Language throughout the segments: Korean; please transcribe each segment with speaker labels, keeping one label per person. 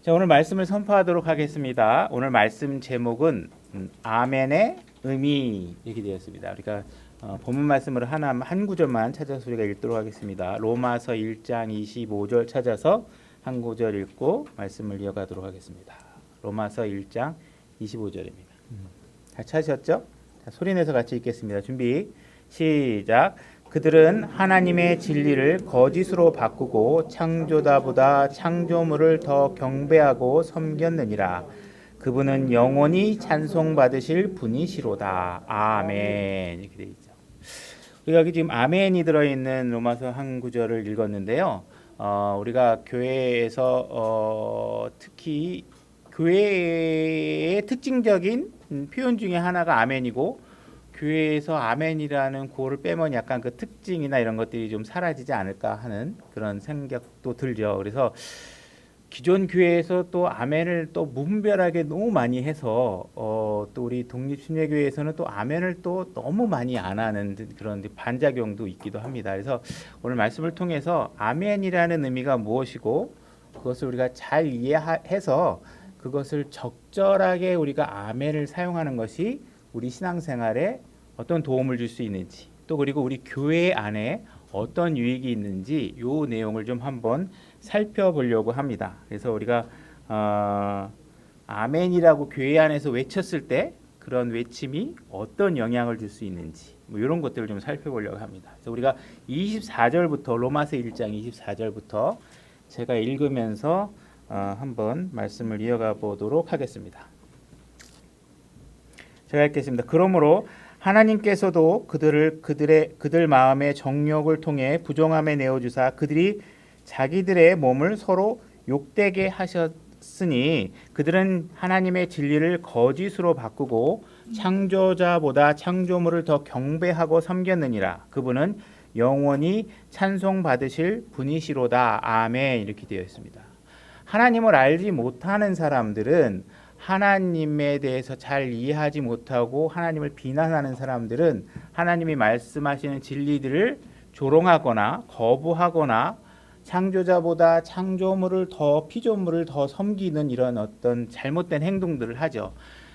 Speaker 1: 자, 오늘 말씀을 선포하도록 하겠습니다. 오늘 말씀 제목은 아멘의 의미 이렇게 되었습니다. 우리가 본문 말씀으로 한 구절만 찾아서 우리가 읽도록 하겠습니다. 로마서 1장 25절 찾아서 한 구절 읽고 말씀을 이어가도록 하겠습니다. 로마서 1장 25절입니다. 잘 찾으셨죠? 자, 소리내서 같이 읽겠습니다. 준비 시작. 그들은 하나님의 진리를 거짓으로 바꾸고 창조자보다 창조물을 더 경배하고 섬겼느니라. 그분은 영원히 찬송받으실 분이시로다. 아멘. 이렇게 되어 있죠. 우리가 여기 지금 아멘이 들어있는 로마서 한 구절을 읽었는데요. 우리가 교회에서 특히 교회의 특징적인 표현 중에 하나가 아멘이고, 교회에서 아멘이라는 구호를 빼면 약간 그 특징이나 이런 것들이 좀 사라지지 않을까 하는 그런 생각도 들죠. 그래서 기존 교회에서 또 아멘을 또 무분별하게 너무 많이 해서 또 우리 독립순례교회에서는 또 아멘을 또 너무 많이 안 하는 그런 반작용도 있기도 합니다. 그래서 오늘 말씀을 통해서 아멘이라는 의미가 무엇이고 그것을 우리가 잘 이해해서 그것을 적절하게 우리가 아멘을 사용하는 것이 우리 신앙생활에 어떤 도움을 줄 수 있는지, 또 그리고 우리 교회 안에 어떤 유익이 있는지 요 내용을 좀 한번 살펴보려고 합니다. 그래서 우리가 아멘이라고 교회 안에서 외쳤을 때 그런 외침이 어떤 영향을 줄 수 있는지 뭐 이런 것들을 좀 살펴보려고 합니다. 그래서 우리가 24절부터 로마서 1장 24절부터 제가 읽으면서 한번 말씀을 이어가 보도록 하겠습니다. 제가 읽겠습니다. 그러므로 하나님께서도 그들 마음의 정욕을 통해 부정함에 내어주사 그들이 자기들의 몸을 서로 욕되게 하셨으니 그들은 하나님의 진리를 거짓으로 바꾸고 창조자보다 창조물을 더 경배하고 섬겼느니라. 그분은 영원히 찬송받으실 분이시로다. 아멘. 이렇게 되어 있습니다. 하나님을 알지 못하는 사람들은, 하나님에 대해서 잘 이해하지 못하고 하나님을 비난하는 사람들은 하나님이 말씀하시는 진리들을 조롱하거나 거부하거나 창조자보다 창조물을 더 피조물을 더 섬기는 이런 어떤 잘못된 행동들을 하죠.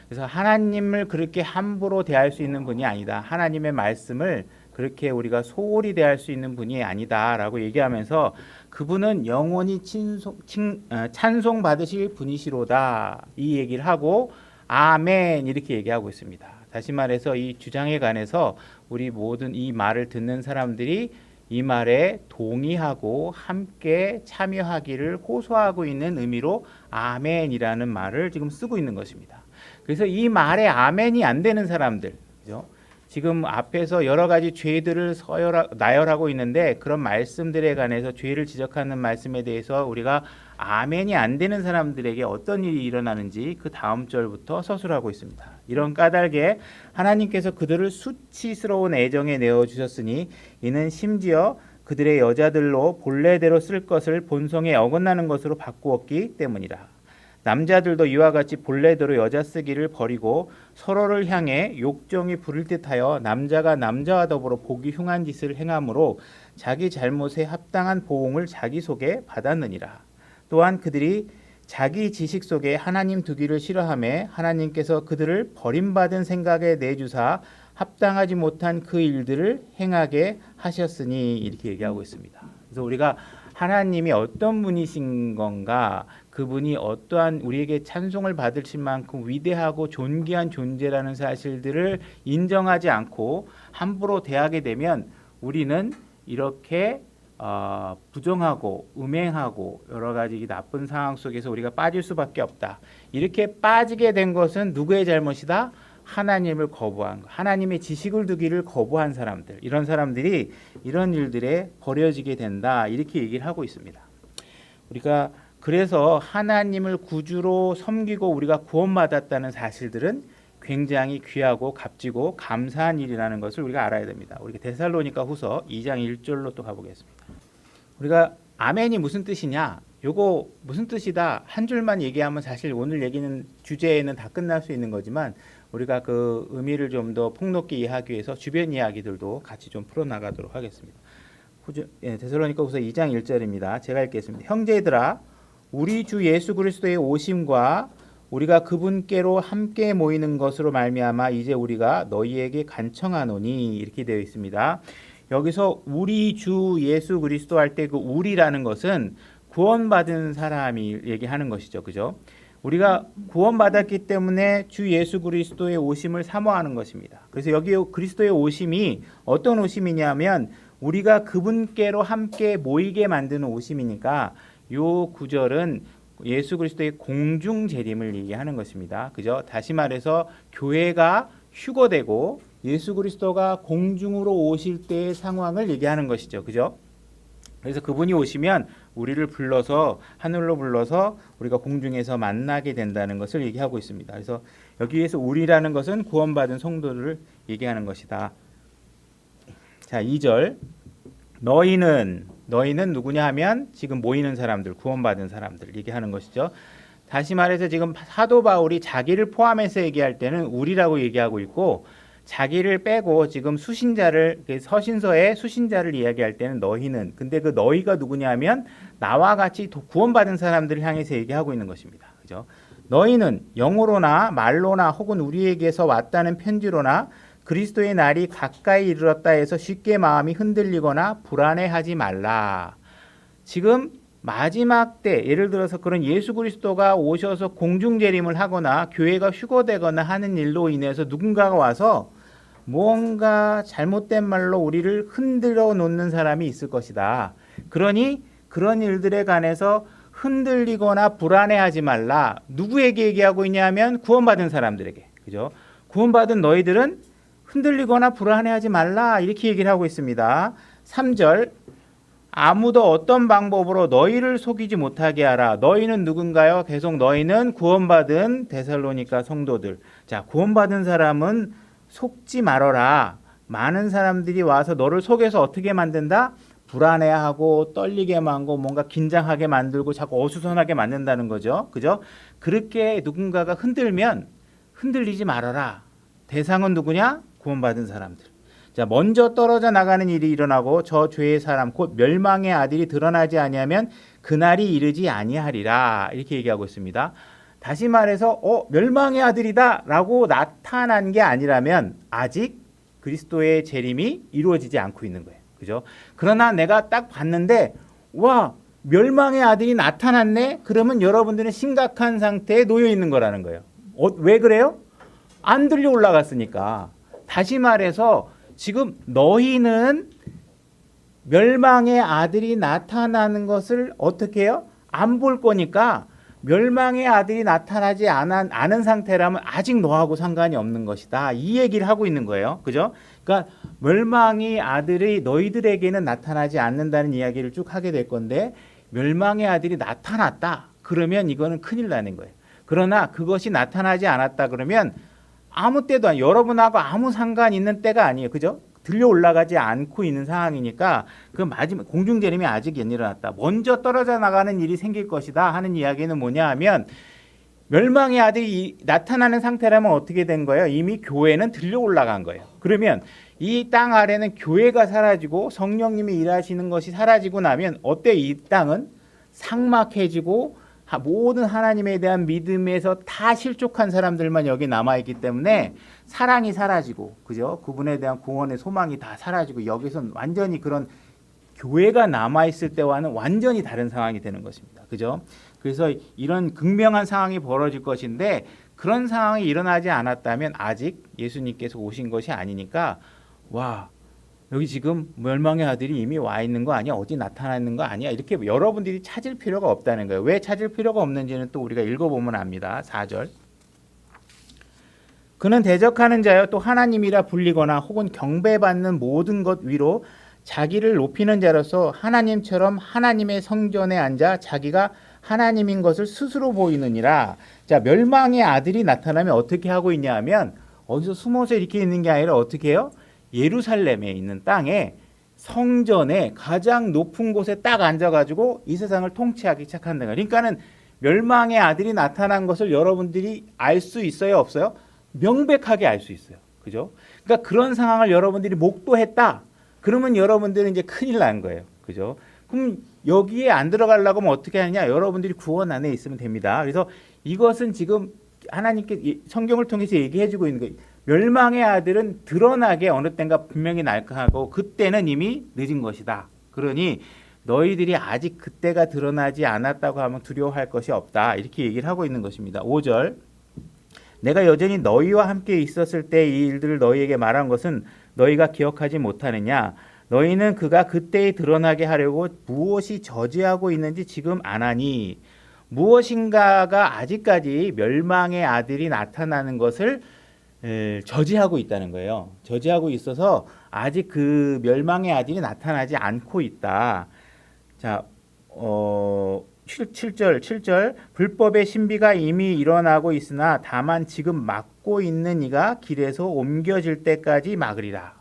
Speaker 1: 그래서 하나님을 그렇게 함부로 대할 수 있는 분이 아니다. 하나님의 말씀을 그렇게 우리가 소홀히 대할 수 있는 분이 아니다라고 얘기하면서 그분은 영원히 찬송 받으실 분이시로다 이 얘기를 하고 아멘 이렇게 얘기하고 있습니다. 다시 말해서 이 주장에 관해서 우리 모든 이 말을 듣는 사람들이 이 말에 동의하고 함께 참여하기를 호소하고 있는 의미로 아멘이라는 말을 지금 쓰고 있는 것입니다. 그래서 이 말에 아멘이 안 되는 사람들, 그죠? 지금 앞에서 여러 가지 죄들을 나열하고 있는데 그런 말씀들에 관해서 죄를 지적하는 말씀에 대해서 우리가 아멘이 안 되는 사람들에게 어떤 일이 일어나는지 그 다음 절부터 서술하고 있습니다. 이런 까닭에 하나님께서 그들을 수치스러운 애정에 내어주셨으니 이는 심지어 그들의 여자들로 본래대로 쓸 것을 본성에 어긋나는 것으로 바꾸었기 때문이라. 남자들도 이와 같이 본래대로 여자 쓰기를 버리고 서로를 향해 욕정이 부를 듯하여 남자가 남자와 더불어 보기 흉한 짓을 행함으로 자기 잘못에 합당한 보응을 자기 속에 받았느니라. 또한 그들이 자기 지식 속에 하나님 두기를 싫어하며 하나님께서 그들을 버림받은 생각에 내주사 합당하지 못한 그 일들을 행하게 하셨으니 이렇게 얘기하고 있습니다. 그래서 우리가 하나님이 어떤 분이신 건가, 그분이 어떠한 우리에게 찬송을 받으실 만큼 위대하고 존귀한 존재라는 사실들을 인정하지 않고 함부로 대하게 되면 우리는 이렇게 부정하고 음행하고 여러 가지 나쁜 상황 속에서 우리가 빠질 수밖에 없다. 이렇게 빠지게 된 것은 누구의 잘못이다? 하나님을 거부한 것, 하나님의 지식을 두기를 거부한 사람들, 이런 사람들이 이런 일들에 버려지게 된다 이렇게 얘기를 하고 있습니다. 우리가 그래서 하나님을 구주로 섬기고 우리가 구원받았다는 사실들은 굉장히 귀하고 값지고 감사한 일이라는 것을 우리가 알아야 됩니다. 우리가 데살로니가 후서 2장 1절로 또 가보겠습니다. 우리가 아멘이 무슨 뜻이냐, 요거 무슨 뜻이다 한 줄만 얘기하면 사실 오늘 얘기는 주제에는 다 끝날 수 있는 거지만 우리가 그 의미를 좀 더 폭넓게 이해하기 위해서 주변 이야기들도 같이 좀 풀어나가도록 하겠습니다. 데살로니가 후서 2장 1절입니다. 제가 읽겠습니다. 형제들아 우리 주 예수 그리스도의 오심과 우리가 그분께로 함께 모이는 것으로 말미암아 이제 우리가 너희에게 간청하노니 이렇게 되어 있습니다. 여기서 우리 주 예수 그리스도 할 때 그 우리라는 것은 구원받은 사람이 얘기하는 것이죠. 그죠? 우리가 구원받았기 때문에 주 예수 그리스도의 오심을 사모하는 것입니다. 그래서 여기 그리스도의 오심이 어떤 오심이냐면 우리가 그분께로 함께 모이게 만드는 오심이니까 요 구절은 예수 그리스도의 공중 재림을 얘기하는 것입니다. 그죠? 다시 말해서 교회가 휴거되고 예수 그리스도가 공중으로 오실 때의 상황을 얘기하는 것이죠. 그죠? 그래서 그분이 오시면 우리를 불러서 하늘로 불러서 우리가 공중에서 만나게 된다는 것을 얘기하고 있습니다. 그래서 여기에서 우리라는 것은 구원받은 성도들을 얘기하는 것이다. 자, 2절. 너희는 누구냐 하면 지금 모이는 사람들, 구원받은 사람들 얘기하는 것이죠. 다시 말해서 지금 사도 바울이 자기를 포함해서 얘기할 때는 우리라고 얘기하고 있고 자기를 빼고 지금 수신자를 서신서에 수신자를 이야기할 때는 너희는 근데 그 너희가 누구냐 하면 나와 같이 구원받은 사람들을 향해서 얘기하고 있는 것입니다. 그죠? 너희는 영으로나 말로나 혹은 우리에게서 왔다는 편지로나 그리스도의 날이 가까이 이르렀다 해서 쉽게 마음이 흔들리거나 불안해하지 말라. 지금 마지막 때 예를 들어서 그런 예수 그리스도가 오셔서 공중재림을 하거나 교회가 휴거되거나 하는 일로 인해서 누군가가 와서 무언가 잘못된 말로 우리를 흔들어 놓는 사람이 있을 것이다. 그러니 그런 일들에 관해서 흔들리거나 불안해하지 말라. 누구에게 얘기하고 있냐면 구원받은 사람들에게. 그죠? 구원받은 너희들은 흔들리거나 불안해하지 말라. 이렇게 얘기를 하고 있습니다. 3절. 아무도 어떤 방법으로 너희를 속이지 못하게 하라. 너희는 누군가요? 계속 너희는 구원받은 데살로니가 성도들. 자, 구원받은 사람은 속지 말어라. 많은 사람들이 와서 너를 속여서 어떻게 만든다? 불안해하고 떨리게 만들고 뭔가 긴장하게 만들고 자꾸 어수선하게 만든다는 거죠. 그죠? 그렇게 누군가가 흔들면 흔들리지 말아라. 대상은 누구냐? 구원받은 사람들. 자, 먼저 떨어져 나가는 일이 일어나고 저 죄의 사람 곧 멸망의 아들이 드러나지 아니하면 그날이 이르지 아니하리라. 이렇게 얘기하고 있습니다. 다시 말해서 멸망의 아들이다라고 나타난 게 아니라면 아직 그리스도의 재림이 이루어지지 않고 있는 거예요. 그죠? 그러나 내가 딱 봤는데 와, 멸망의 아들이 나타났네. 그러면 여러분들은 심각한 상태에 놓여 있는 거라는 거예요. 왜 그래요? 안 들려 올라갔으니까. 다시 말해서 지금 너희는 멸망의 아들이 나타나는 것을 어떻게 해요? 안 볼 거니까 멸망의 아들이 나타나지 않은 상태라면 아직 너하고 상관이 없는 것이다. 이 얘기를 하고 있는 거예요. 그죠? 그러니까 멸망의 아들이 너희들에게는 나타나지 않는다는 이야기를 쭉 하게 될 건데 멸망의 아들이 나타났다. 그러면 이거는 큰일 나는 거예요. 그러나 그것이 나타나지 않았다 그러면 아무 때도 아니에요. 여러분하고 아무 상관 있는 때가 아니에요. 그죠? 들려 올라가지 않고 있는 상황이니까 그 마지막 공중재림이 아직 안 일어났다. 먼저 떨어져 나가는 일이 생길 것이다 하는 이야기는 뭐냐 하면 멸망의 아들이 나타나는 상태라면 어떻게 된 거예요? 이미 교회는 들려 올라간 거예요. 그러면 이 땅 아래는 교회가 사라지고 성령님이 일하시는 것이 사라지고 나면 어때? 이 땅은 삭막해지고 모든 하나님에 대한 믿음에서 다 실족한 사람들만 여기 남아있기 때문에 사랑이 사라지고 그죠? 그분에 대한 구원의 소망이 다 사라지고 여기선 완전히 그런 교회가 남아있을 때와는 완전히 다른 상황이 되는 것입니다. 그죠? 그래서 이런 극명한 상황이 벌어질 것인데 그런 상황이 일어나지 않았다면 아직 예수님께서 오신 것이 아니니까 와, 여기 지금 멸망의 아들이 이미 와 있는 거 아니야? 어디 나타나 있는 거 아니야? 이렇게 여러분들이 찾을 필요가 없다는 거예요. 왜 찾을 필요가 없는지는 또 우리가 읽어보면 압니다. 4절. 그는 대적하는 자여 또 하나님이라 불리거나 혹은 경배받는 모든 것 위로 자기를 높이는 자로서 하나님처럼 하나님의 성전에 앉아 자기가 하나님인 것을 스스로 보이느니라. 자, 멸망의 아들이 나타나면 어떻게 하고 있냐 하면 어디서 숨어서 이렇게 있는 게 아니라 어떻게 해요? 예루살렘에 있는 땅에 성전에 가장 높은 곳에 딱 앉아가지고 이 세상을 통치하기 시작한다. 그러니까는 멸망의 아들이 나타난 것을 여러분들이 알 수 있어요, 없어요? 명백하게 알 수 있어요. 그죠? 그러니까 그런 상황을 여러분들이 목도했다. 그러면 여러분들은 이제 큰일 난 거예요. 그죠? 그럼 여기에 안 들어가려고 하면 어떻게 하느냐? 여러분들이 구원 안에 있으면 됩니다. 그래서 이것은 지금 하나님께 성경을 통해서 얘기해주고 있는 거예요. 멸망의 아들은 드러나게 어느 때인가 분명히 날 거고 그때는 이미 늦은 것이다. 그러니 너희들이 아직 그때가 드러나지 않았다고 하면 두려워할 것이 없다. 이렇게 얘기를 하고 있는 것입니다. 5절 내가 여전히 너희와 함께 있었을 때 이 일들을 너희에게 말한 것은 너희가 기억하지 못하느냐? 너희는 그가 그때에 드러나게 하려고 무엇이 저지하고 있는지 지금 아나니 무엇인가가 아직까지 멸망의 아들이 나타나는 것을 저지하고 있다는 거예요. 저지하고 있어서 아직 그 멸망의 아들이 나타나지 않고 있다. 자, 7절 불법의 신비가 이미 일어나고 있으나 다만 지금 막고 있는 이가 길에서 옮겨질 때까지 막으리라.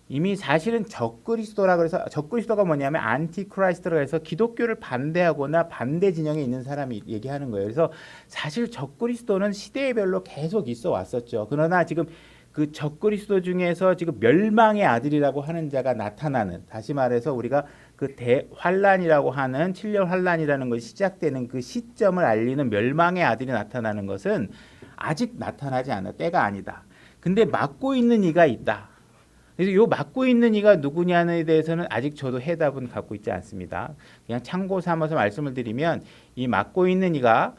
Speaker 1: 이미 사실은 적그리스도라 그래서 적그리스도가 뭐냐면 안티크라이스트라 해서 기독교를 반대하거나 반대 진영에 있는 사람이 얘기하는 거예요. 그래서 사실 적그리스도는 시대별로 계속 있어 왔었죠. 그러나 지금 그 적그리스도 중에서 지금 멸망의 아들이라고 하는 자가 나타나는, 다시 말해서 우리가 그 대환란이라고 하는 7년 환란이라는 것이 시작되는 그 시점을 알리는 멸망의 아들이 나타나는 것은 아직 나타나지 않아, 때가 아니다. 근데 막고 있는 이가 있다. 그래서 이 막고 있는 이가 누구냐에 대해서는 아직 저도 해답은 갖고 있지 않습니다. 그냥 참고 삼아서 말씀을 드리면 이 막고 있는 이가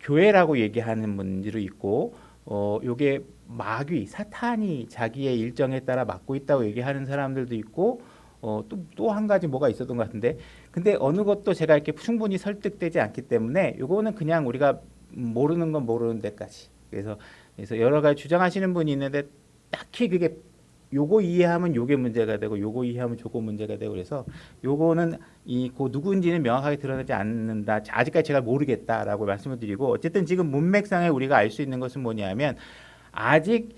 Speaker 1: 교회라고 얘기하는 분들이 있고 요게 마귀 사탄이 자기의 일정에 따라 막고 있다고 얘기하는 사람들도 있고 또 한 가지 뭐가 있었던 것 같은데 근데 어느 것도 제가 이렇게 충분히 설득되지 않기 때문에 요거는 그냥 우리가 모르는 건 모르는 데까지 그래서 여러 가지 주장하시는 분이 있는데 딱히 그게 요거 이해하면 요게 문제가 되고 요거 이해하면 저거 문제가 되고 그래서 요거는 그 누구인지는 명확하게 드러나지 않는다. 아직까지 제가 모르겠다라고 말씀을 드리고 어쨌든 지금 문맥상에 우리가 알 수 있는 것은 뭐냐면 아직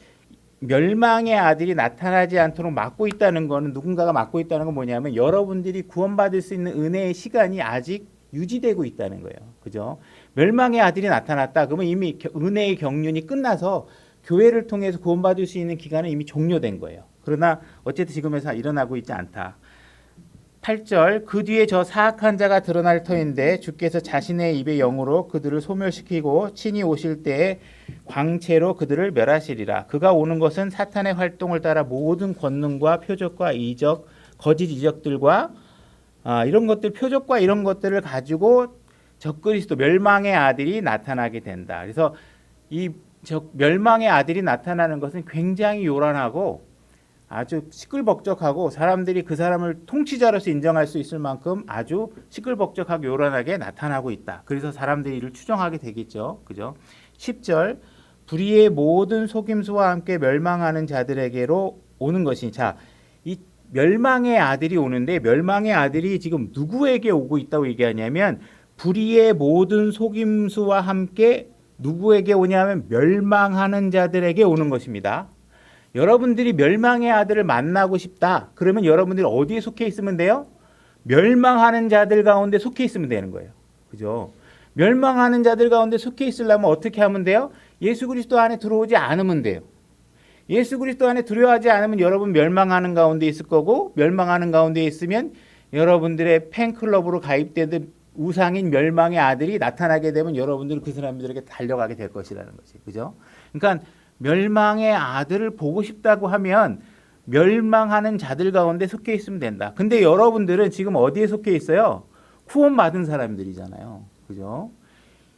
Speaker 1: 멸망의 아들이 나타나지 않도록 막고 있다는 거는 누군가가 막고 있다는 건 뭐냐면 여러분들이 구원받을 수 있는 은혜의 시간이 아직 유지되고 있다는 거예요. 그죠? 멸망의 아들이 나타났다. 그러면 이미 은혜의 경륜이 끝나서 교회를 통해서 구원받을 수 있는 기간은 이미 종료된 거예요. 그러나 어쨌든 지금에서 일어나고 있지 않다. 8절 그 뒤에 저 사악한 자가 드러날 터인데 주께서 자신의 입의 영으로 그들을 소멸시키고 친히 오실 때에 광채로 그들을 멸하시리라. 그가 오는 것은 사탄의 활동을 따라 모든 권능과 표적과 이적, 거짓 이적들과 이런 것들 표적과 이런 것들을 가지고 적그리스도 멸망의 아들이 나타나게 된다. 그래서 이 멸망의 아들이 나타나는 것은 굉장히 요란하고 아주 시끌벅적하고 사람들이 그 사람을 통치자로서 인정할 수 있을 만큼 아주 시끌벅적하고 요란하게 나타나고 있다. 그래서 사람들이 이를 추정하게 되겠죠. 그죠? 10절 불의의 모든 속임수와 함께 멸망하는 자들에게로 오는 것이니 이 멸망의 아들이 오는데 멸망의 아들이 지금 누구에게 오고 있다고 얘기하냐면 불의의 모든 속임수와 함께 누구에게 오냐면 멸망하는 자들에게 오는 것입니다. 여러분들이 멸망의 아들을 만나고 싶다. 그러면 여러분들이 어디에 속해 있으면 돼요? 멸망하는 자들 가운데 속해 있으면 되는 거예요. 그죠? 멸망하는 자들 가운데 속해 있으려면 어떻게 하면 돼요? 예수 그리스도 안에 들어오지 않으면 돼요. 예수 그리스도 안에 들어오지 않으면 여러분 멸망하는 가운데 있을 거고 멸망하는 가운데 있으면 여러분들의 팬클럽으로 가입되는 우상인 멸망의 아들이 나타나게 되면 여러분들은 그 사람들에게 달려가게 될 것이라는 거지. 그죠? 그러니까 멸망의 아들을 보고 싶다고 하면 멸망하는 자들 가운데 속해 있으면 된다. 근데 여러분들은 지금 어디에 속해 있어요? 구원받은 사람들이잖아요. 그죠?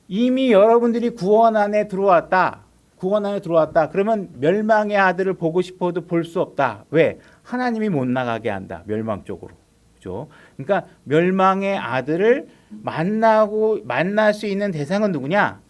Speaker 1: 이미 여러분들이 구원 안에 들어왔다. 구원 안에 들어왔다. 그러면 멸망의 아들을 보고 싶어도 볼 수 없다. 왜? 하나님이 못 나가게 한다. 멸망 쪽으로. 그죠? 그러니까 멸망의 아들을 만날 수 있는 대상은 누구냐?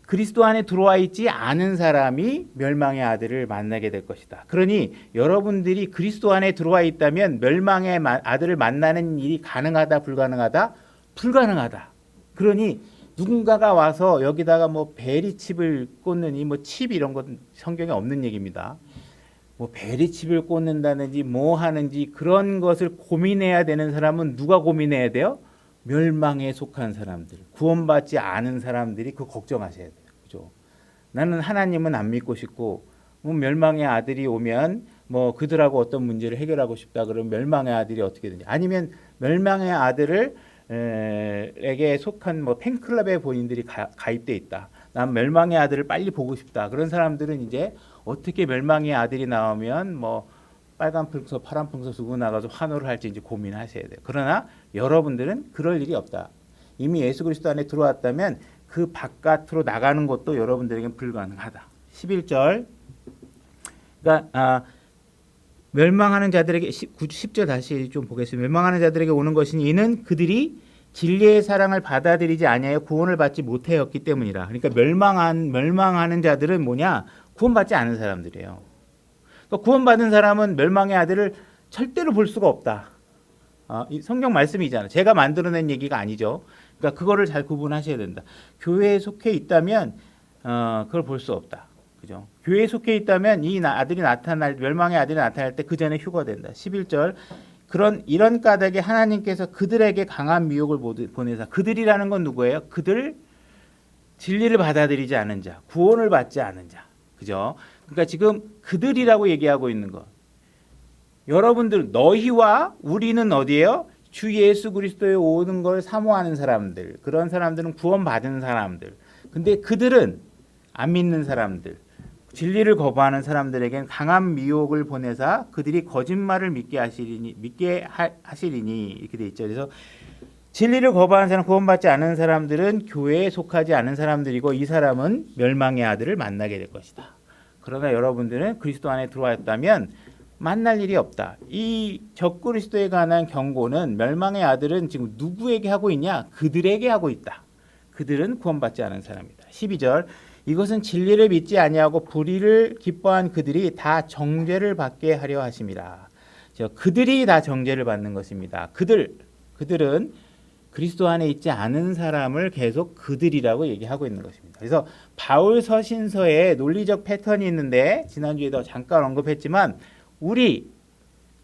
Speaker 1: 그리스도 안에 들어와 있지 않은 사람이 멸망의 아들을 만나게 될 것이다. 그러니 여러분들이 그리스도 안에 들어와 있다면 멸망의 아들을 만나는 일이 가능하다, 불가능하다? 불가능하다. 그러니 누군가가 와서 여기다가 뭐 베리칩을 꽂느니 뭐 칩 이런 건 성경에 없는 얘기입니다. 뭐 베리칩을 꽂는다든지 뭐 하는지 그런 것을 고민해야 되는 사람은 누가 고민해야 돼요? 멸망에 속한 사람들, 구원받지 않은 사람들이 그 걱정하셔야 돼요. 그죠? 나는 하나님은 안 믿고 싶고 멸망의 아들이 오면 뭐 그들하고 어떤 문제를 해결하고 싶다 그러면 멸망의 아들이 어떻게 되냐? 아니면 멸망의 아들을 에게 속한 뭐 팬클럽에 본인들이 가입돼 있다. 난 멸망의 아들을 빨리 보고 싶다. 그런 사람들은 이제 어떻게 멸망의 아들이 나오면 뭐 빨간 풍선, 파란 풍선 두고 나가서 환호를 할지 이제 고민하셔야 돼요. 그러나 여러분들은 그럴 일이 없다. 이미 예수 그리스도 안에 들어왔다면 그 바깥으로 나가는 것도 여러분들에게는 불가능하다. 11절. 그러니까 멸망하는 자들에게 10절 다시 좀 보겠습니다. 멸망하는 자들에게 오는 것이니 이는 그들이 진리의 사랑을 받아들이지 아니하여 구원을 받지 못하였기 때문이라. 그러니까 멸망하는 자들은 뭐냐? 구원받지 않은 사람들이에요. 그러니까 구원받은 사람은 멸망의 아들을 절대로 볼 수가 없다. 이 성경 말씀이잖아요. 제가 만들어낸 얘기가 아니죠. 그러니까 그거를 잘 구분하셔야 된다. 교회에 속해 있다면 그걸 볼 수 없다. 그죠? 교회에 속해 있다면 이 아들이 멸망의 아들이 나타날 때 그 전에 휴거된다. 11절. 이런 까닭에 하나님께서 그들에게 강한 미혹을 보내사. 그들이라는 건 누구예요? 그들 진리를 받아들이지 않은 자, 구원을 받지 않은 자. 그죠? 그러니까 지금 그들이라고 얘기하고 있는 것. 여러분들 너희와 우리는 어디예요? 주 예수 그리스도에 오는 걸 사모하는 사람들. 그런 사람들은 구원받은 사람들. 근데 그들은 안 믿는 사람들. 진리를 거부하는 사람들에겐 강한 미혹을 보내사 그들이 거짓말을 믿게 하시리니 이렇게 돼 있죠. 그래서 진리를 거부하는 사람, 구원받지 않은 사람들은 교회에 속하지 않은 사람들이고 이 사람은 멸망의 아들을 만나게 될 것이다. 그러나 여러분들은 그리스도 안에 들어왔다면 만날 일이 없다. 이 적그리스도에 관한 경고는 멸망의 아들은 지금 누구에게 하고 있냐? 그들에게 하고 있다. 그들은 구원받지 않은 사람이다. 12절. 이것은 진리를 믿지 아니하고 불의를 기뻐한 그들이 다 정죄를 받게 하려 하심이라. 그들이 다 정죄를 받는 것입니다. 그들은 그리스도 안에 있지 않은 사람을 계속 그들이라고 얘기하고 있는 것입니다. 그래서 바울 서신서에 논리적 패턴이 있는데 지난주에도 잠깐 언급했지만 우리,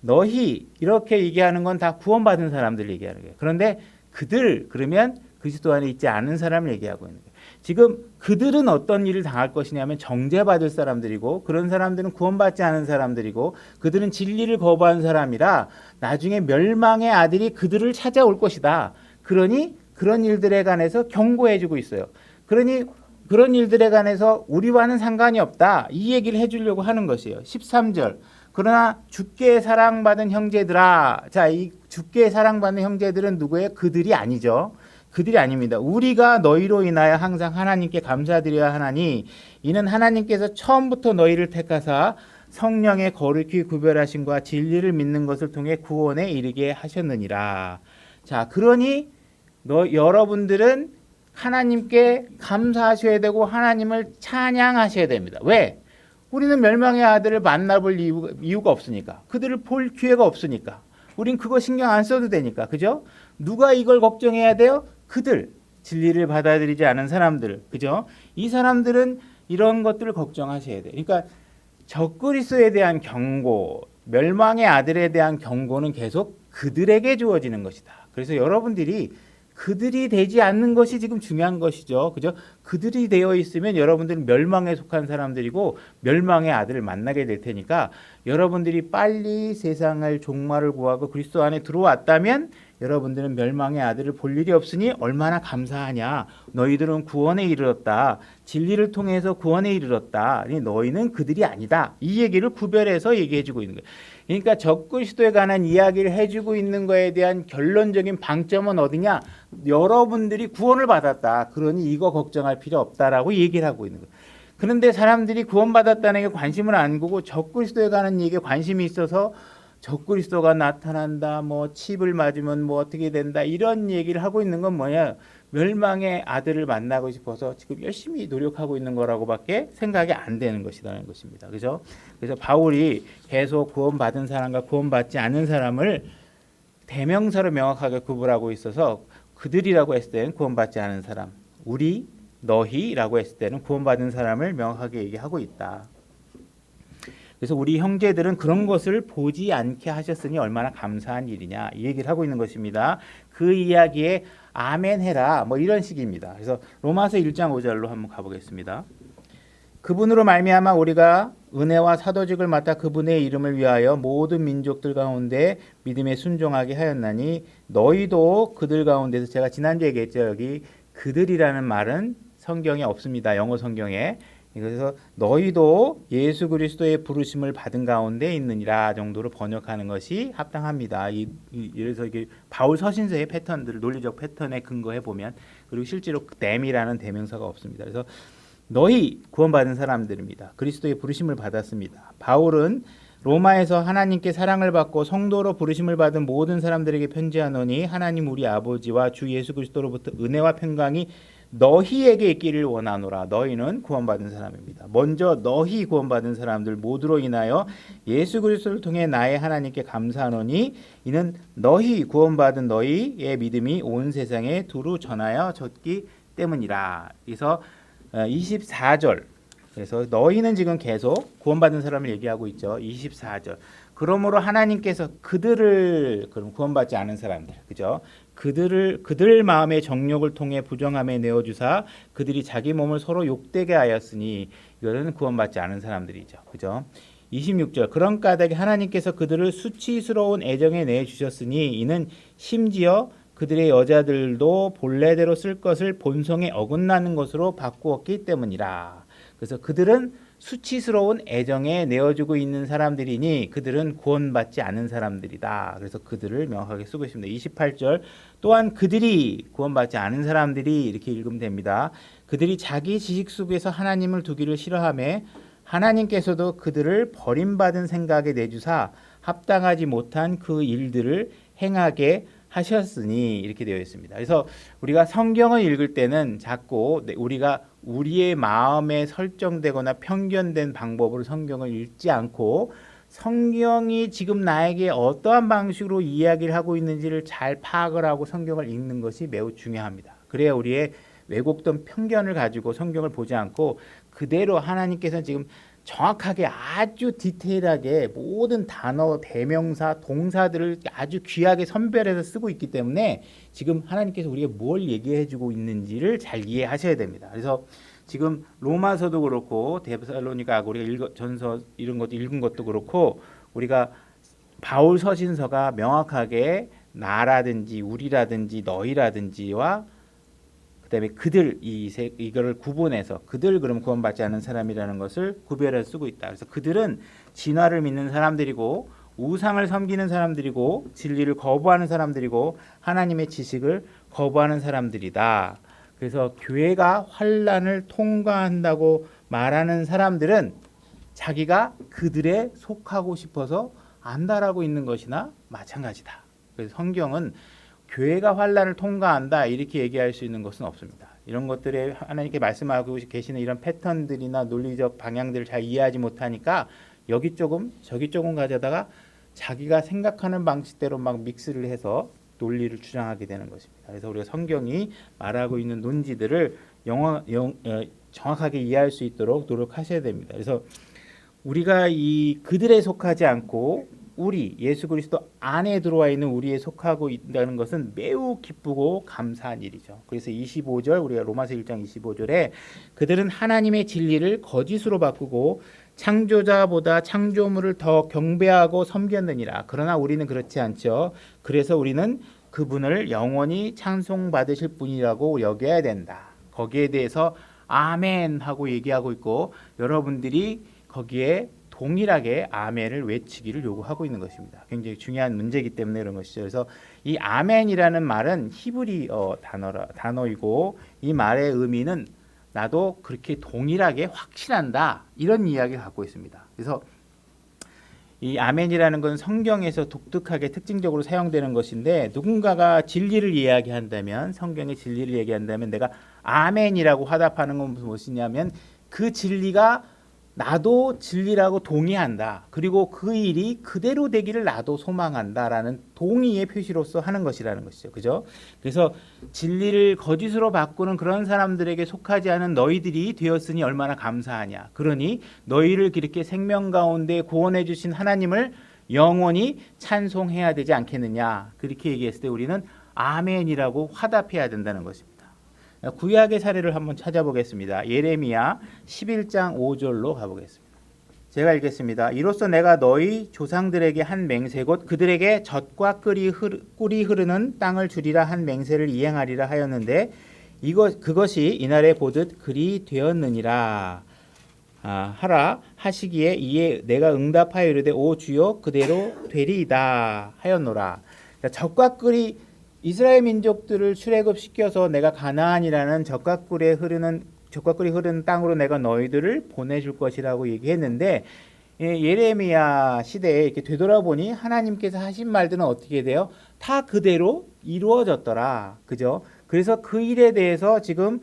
Speaker 1: 너희 이렇게 얘기하는 건 다 구원받은 사람들 얘기하는 거예요. 그런데 그들 그러면 그리스도 안에 있지 않은 사람을 얘기하고 있는 거예요. 지금 그들은 어떤 일을 당할 것이냐면 정죄받을 사람들이고 그런 사람들은 구원받지 않은 사람들이고 그들은 진리를 거부한 사람이라 나중에 멸망의 아들이 그들을 찾아올 것이다. 그러니 그런 일들에 관해서 경고해주고 있어요. 그러니 그런 일들에 관해서 우리와는 상관이 없다. 이 얘기를 해주려고 하는 것이에요. 13절. 그러나 주께 사랑받은 형제들아. 자, 이 주께 사랑받는 형제들은 누구예요? 그들이 아니죠. 그들이 아닙니다. 우리가 너희로 인하여 항상 하나님께 감사드려야 하나니 이는 하나님께서 처음부터 너희를 택하사 성령의 거룩히 구별하심과 진리를 믿는 것을 통해 구원에 이르게 하셨느니라. 자, 그러니 여러분들은 하나님께 감사하셔야 되고 하나님을 찬양하셔야 됩니다. 왜? 우리는 멸망의 아들을 만나볼 이유가 없으니까. 그들을 볼 기회가 없으니까. 우린 그거 신경 안 써도 되니까. 그죠? 누가 이걸 걱정해야 돼요? 그들. 진리를 받아들이지 않은 사람들. 그죠? 이 사람들은 이런 것들을 걱정하셔야 돼요. 그러니까 적그리스도에 대한 경고, 멸망의 아들에 대한 경고는 계속 그들에게 주어지는 것이다. 그래서 여러분들이 그들이 되지 않는 것이 지금 중요한 것이죠. 그죠? 그들이 되어 있으면 여러분들은 멸망에 속한 사람들이고 멸망의 아들을 만나게 될 테니까 여러분들이 빨리 세상을 종말을 구하고 그리스도 안에 들어왔다면 여러분들은 멸망의 아들을 볼 일이 없으니 얼마나 감사하냐. 너희들은 구원에 이르렀다. 진리를 통해서 구원에 이르렀다. 너희는 그들이 아니다. 이 얘기를 구별해서 얘기해주고 있는 거예요. 그러니까 적그리스도에 관한 이야기를 해주고 있는 거에 대한 결론적인 방점은 어디냐? 여러분들이 구원을 받았다. 그러니 이거 걱정할 필요 없다라고 얘기를 하고 있는 거예요. 그런데 사람들이 구원받았다는 게 관심을 안 두고 적그리스도에 관한 얘기에 관심이 있어서 적그리스도가 나타난다, 뭐 칩을 맞으면 뭐 어떻게 된다 이런 얘기를 하고 있는 건 뭐냐? 멸망의 아들을 만나고 싶어서 지금 열심히 노력하고 있는 거라고밖에 생각이 안 되는 것이라는 것입니다. 그죠? 그래서 바울이 계속 구원받은 사람과 구원받지 않은 사람을 대명사로 명확하게 구분하고 있어서 그들이라고 했을 때는 구원받지 않은 사람, 우리, 너희라고 했을 때는 구원받은 사람을 명확하게 얘기하고 있다. 그래서 우리 형제들은 그런 것을 보지 않게 하셨으니 얼마나 감사한 일이냐 이 얘기를 하고 있는 것입니다. 그 이야기에 아멘 해라 뭐 이런 식입니다. 그래서 로마서 1장 5절로 한번 가보겠습니다. 그분으로 말미암아 우리가 은혜와 사도직을 맡아 그분의 이름을 위하여 모든 민족들 가운데 믿음에 순종하게 하였나니 너희도 그들 가운데서 제가 지난주에 얘기했죠. 여기 그들이라는 말은 성경에 없습니다. 영어 성경에. 그래서 너희도 예수 그리스도의 부르심을 받은 가운데 있느니라 정도로 번역하는 것이 합당합니다. 그래서 이게 바울 서신서의 패턴들을 논리적 패턴에 근거해 보면 그리고 실제로 them이라는 대명사가 없습니다. 그래서 너희 구원받은 사람들입니다. 그리스도의 부르심을 받았습니다. 바울은 로마에서 하나님께 사랑을 받고 성도로 부르심을 받은 모든 사람들에게 편지하노니 하나님 우리 아버지와 주 예수 그리스도로부터 은혜와 평강이 너희에게 있기를 원하노라. 너희는 구원받은 사람입니다. 먼저 너희 구원받은 사람들 모두로 인하여 예수 그리스도를 통해 나의 하나님께 감사하노니 이는 너희 구원받은 너희의 믿음이 온 세상에 두루 전하여 졌기 때문이라. 그래서 24절. 그래서 너희는 지금 계속 구원받은 사람을 얘기하고 있죠. 24절. 그러므로 하나님께서 그들을 그럼 구원받지 않은 사람들, 그죠? 그들 마음의 정욕을 통해 부정함에 내어 주사 그들이 자기 몸을 서로 욕되게 하였으니 이거는 구원받지 않은 사람들이죠. 그죠? 26절. 그런 까닭에 하나님께서 그들을 수치스러운 애정에 내 주셨으니 이는 심지어 그들의 여자들도 본래대로 쓸 것을 본성에 어긋나는 것으로 바꾸었기 때문이라. 그래서 그들은 수치스러운 애정에 내어주고 있는 사람들이니 그들은 구원받지 않은 사람들이다. 그래서 그들을 명확하게 쓰고 있습니다. 28절. 또한 그들이 구원받지 않은 사람들이 이렇게 읽으면 됩니다. 그들이 자기 지식 속에서 하나님을 두기를 싫어하며 하나님께서도 그들을 버림받은 생각에 내주사 합당하지 못한 그 일들을 행하게 하셨으니 이렇게 되어 있습니다. 그래서 우리가 성경을 읽을 때는 자꾸 우리가 우리의 마음에 설정되거나 편견된 방법으로 성경을 읽지 않고 성경이 지금 나에게 어떠한 방식으로 이야기를 하고 있는지를 잘 파악을 하고 성경을 읽는 것이 매우 중요합니다. 그래야 우리의 왜곡된 편견을 가지고 성경을 보지 않고 그대로 하나님께서는 지금 정확하게 아주 디테일하게 모든 단어, 대명사, 동사들을 아주 귀하게 선별해서 쓰고 있기 때문에 지금 하나님께서 우리에게 뭘 얘기해 주고 있는지를 잘 이해하셔야 됩니다. 그래서 지금 로마서도 그렇고 데살로니가 우리가 전서 이런 것도 읽은 것도 그렇고 우리가 바울 서신서가 명확하게 나라든지 우리라든지 너희라든지와 그다음에 그들 이거를 구분해서 그들 그럼 구원받지 않은 사람이라는 것을 구별해서 쓰고 있다. 그래서 그들은 진화를 믿는 사람들이고 우상을 섬기는 사람들이고 진리를 거부하는 사람들이고 하나님의 지식을 거부하는 사람들이다. 그래서 교회가 환난을 통과한다고 말하는 사람들은 자기가 그들에 속하고 싶어서 안달하고 있는 것이나 마찬가지다. 그래서 성경은 교회가 환난을 통과한다 이렇게 얘기할 수 있는 것은 없습니다. 이런 것들에 하나님께 말씀하고 계시는 이런 패턴들이나 논리적 방향들을 잘 이해하지 못하니까 여기 조금 저기 조금 가져다가 자기가 생각하는 방식대로 막 믹스를 해서 논리를 주장하게 되는 것입니다. 그래서 우리가 성경이 말하고 있는 논지들을 정확하게 이해할 수 있도록 노력하셔야 됩니다. 그래서 우리가 이 그들에 속하지 않고 우리 예수 그리스도 안에 들어와 있는 우리에 속하고 있다는 것은 매우 기쁘고 감사한 일이죠. 그래서 25절 우리가 로마서 1장 25절에 그들은 하나님의 진리를 거짓으로 바꾸고 창조자보다 창조물을 더 경배하고 섬겼느니라. 그러나 우리는 그렇지 않죠. 그래서 우리는 그분을 영원히 찬송받으실 분이라고 여겨야 된다. 거기에 대해서 아멘 하고 얘기하고 있고 여러분들이 거기에 동일하게 아멘을 외치기를 요구하고 있는 것입니다. 굉장히 중요한 문제이기 때문에 그런 것이죠. 그래서 이 아멘이라는 말은 히브리 단어이고 이 말의 의미는 나도 그렇게 동일하게 확신한다 이런 이야기를 갖고 있습니다. 그래서 이 아멘이라는 건 성경에서 독특하게 특징적으로 사용되는 것인데 누군가가 진리를 이야기한다면 성경의 진리를 얘기한다면 내가 아멘이라고 화답하는 건 무엇이냐면 그 진리가 나도 진리라고 동의한다. 그리고 그 일이 그대로 되기를 나도 소망한다라는 동의의 표시로서 하는 것이라는 것이죠. 그죠? 그래서 진리를 거짓으로 바꾸는 그런 사람들에게 속하지 않은 너희들이 되었으니 얼마나 감사하냐. 그러니 너희를 그렇게 생명 가운데 구원해 주신 하나님을 영원히 찬송해야 되지 않겠느냐. 그렇게 얘기했을 때 우리는 아멘이라고 화답해야 된다는 것입니다. 구약의 사례를 한번 찾아보겠습니다. 예레미야 11장 5절로 가보겠습니다. 제가 읽겠습니다. 이로써 내가 너희 조상들에게 한 맹세 곧 그들에게 젖과 꿀이 흐르는 땅을 주리라 한 맹세를 이행하리라 하였는데 그것이 이날에 보듯 그리 되었느니라. 하라 하시기에 이에 내가 응답하여 이르되 오 주여 그대로 되리이다 하였노라. 젖과 꿀이 이스라엘 민족들을 출애굽시켜서 내가 가나안이라는 젖과 꿀이 흐르는 땅으로 내가 너희들을 보내줄 것이라고 얘기했는데, 예레미야 시대에 이렇게 되돌아보니 하나님께서 하신 말들은 어떻게 돼요? 다 그대로 이루어졌더라. 그죠? 그래서 그 일에 대해서 지금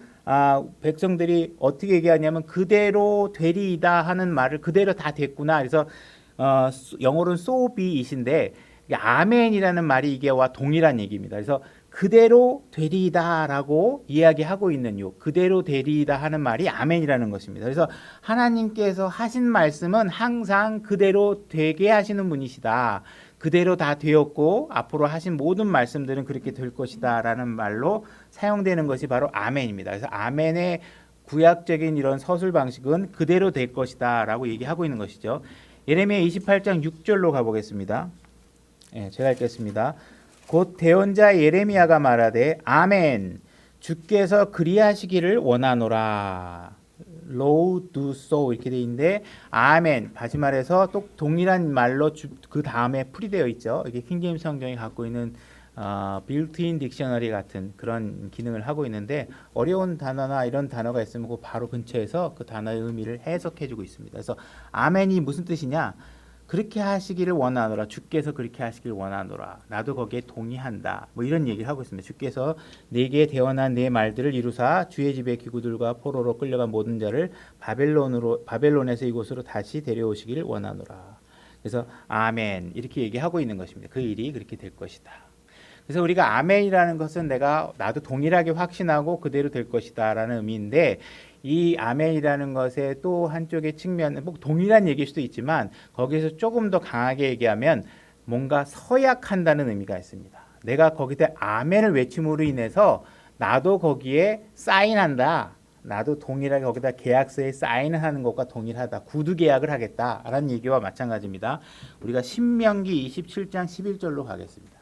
Speaker 1: 백성들이 어떻게 얘기하냐면 그대로 되리이다 하는 말을 그대로 다 됐구나. 그래서 영어로는 so be이신데 아멘이라는 말이 이게와 동일한 얘기입니다. 그래서 그대로 되리이다라고 이야기하고 있는 그대로 되리이다 하는 말이 아멘이라는 것입니다. 그래서 하나님께서 하신 말씀은 항상 그대로 되게 하시는 분이시다. 그대로 다 되었고 앞으로 하신 모든 말씀들은 그렇게 될 것이다 라는 말로 사용되는 것이 바로 아멘입니다. 그래서 아멘의 구약적인 이런 서술 방식은 그대로 될 것이다 라고 얘기하고 있는 것이죠. 예레미야 28장 6절로 가보겠습니다. 제가 읽겠습니다. 곧 대언자 예레미야가 말하되 아멘 주께서 그리하시기를 원하노라. low do so 이렇게 돼 있는데 아멘 다시 말해서 또 동일한 말로 그 다음에 풀이되어 있죠. 이게 킹제임스 성경이 갖고 있는 built-in 딕셔너리 같은 그런 기능을 하고 있는데 어려운 단어나 이런 단어가 있으면 그 바로 근처에서 그 단어의 의미를 해석해주고 있습니다. 그래서 아멘이 무슨 뜻이냐? 그렇게 하시기를 원하노라. 주께서 그렇게 하시기를 원하노라. 나도 거기에 동의한다. 뭐 이런 얘기를 하고 있습니다. 주께서 내게 대언한 내 말들을 이루사 주의 집의 기구들과 포로로 끌려간 모든 자를 바벨론에서 이곳으로 다시 데려오시기를 원하노라. 그래서 아멘 이렇게 얘기하고 있는 것입니다. 그 일이 그렇게 될 것이다. 그래서 우리가 아멘이라는 것은 나도 동일하게 확신하고 그대로 될 것이다라는 의미인데 이 아멘이라는 것의 또 한쪽의 측면은 뭐 동일한 얘기일 수도 있지만 거기에서 조금 더 강하게 얘기하면 뭔가 서약한다는 의미가 있습니다. 내가 거기다 아멘을 외침으로 인해서 나도 거기에 사인한다. 나도 동일하게 거기다 계약서에 사인을 하는 것과 동일하다. 구두 계약을 하겠다라는 얘기와 마찬가지입니다. 우리가 신명기 27장 11절로 가겠습니다.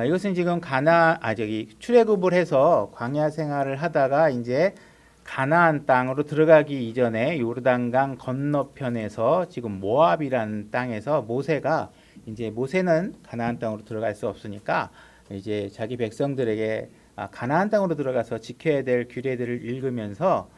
Speaker 1: 이것은 지금 출애굽을 해서 광야 생활을 하다가 이제 가나안 땅으로 들어가기 이전에 요르단강 건너편에서 지금 모압이라는 땅에서 모세는 가나안 땅으로 들어갈 수 없으니까 이제 자기 백성들에게 가나안 땅으로 들어가서 지켜야 될 규례들을 읽으면서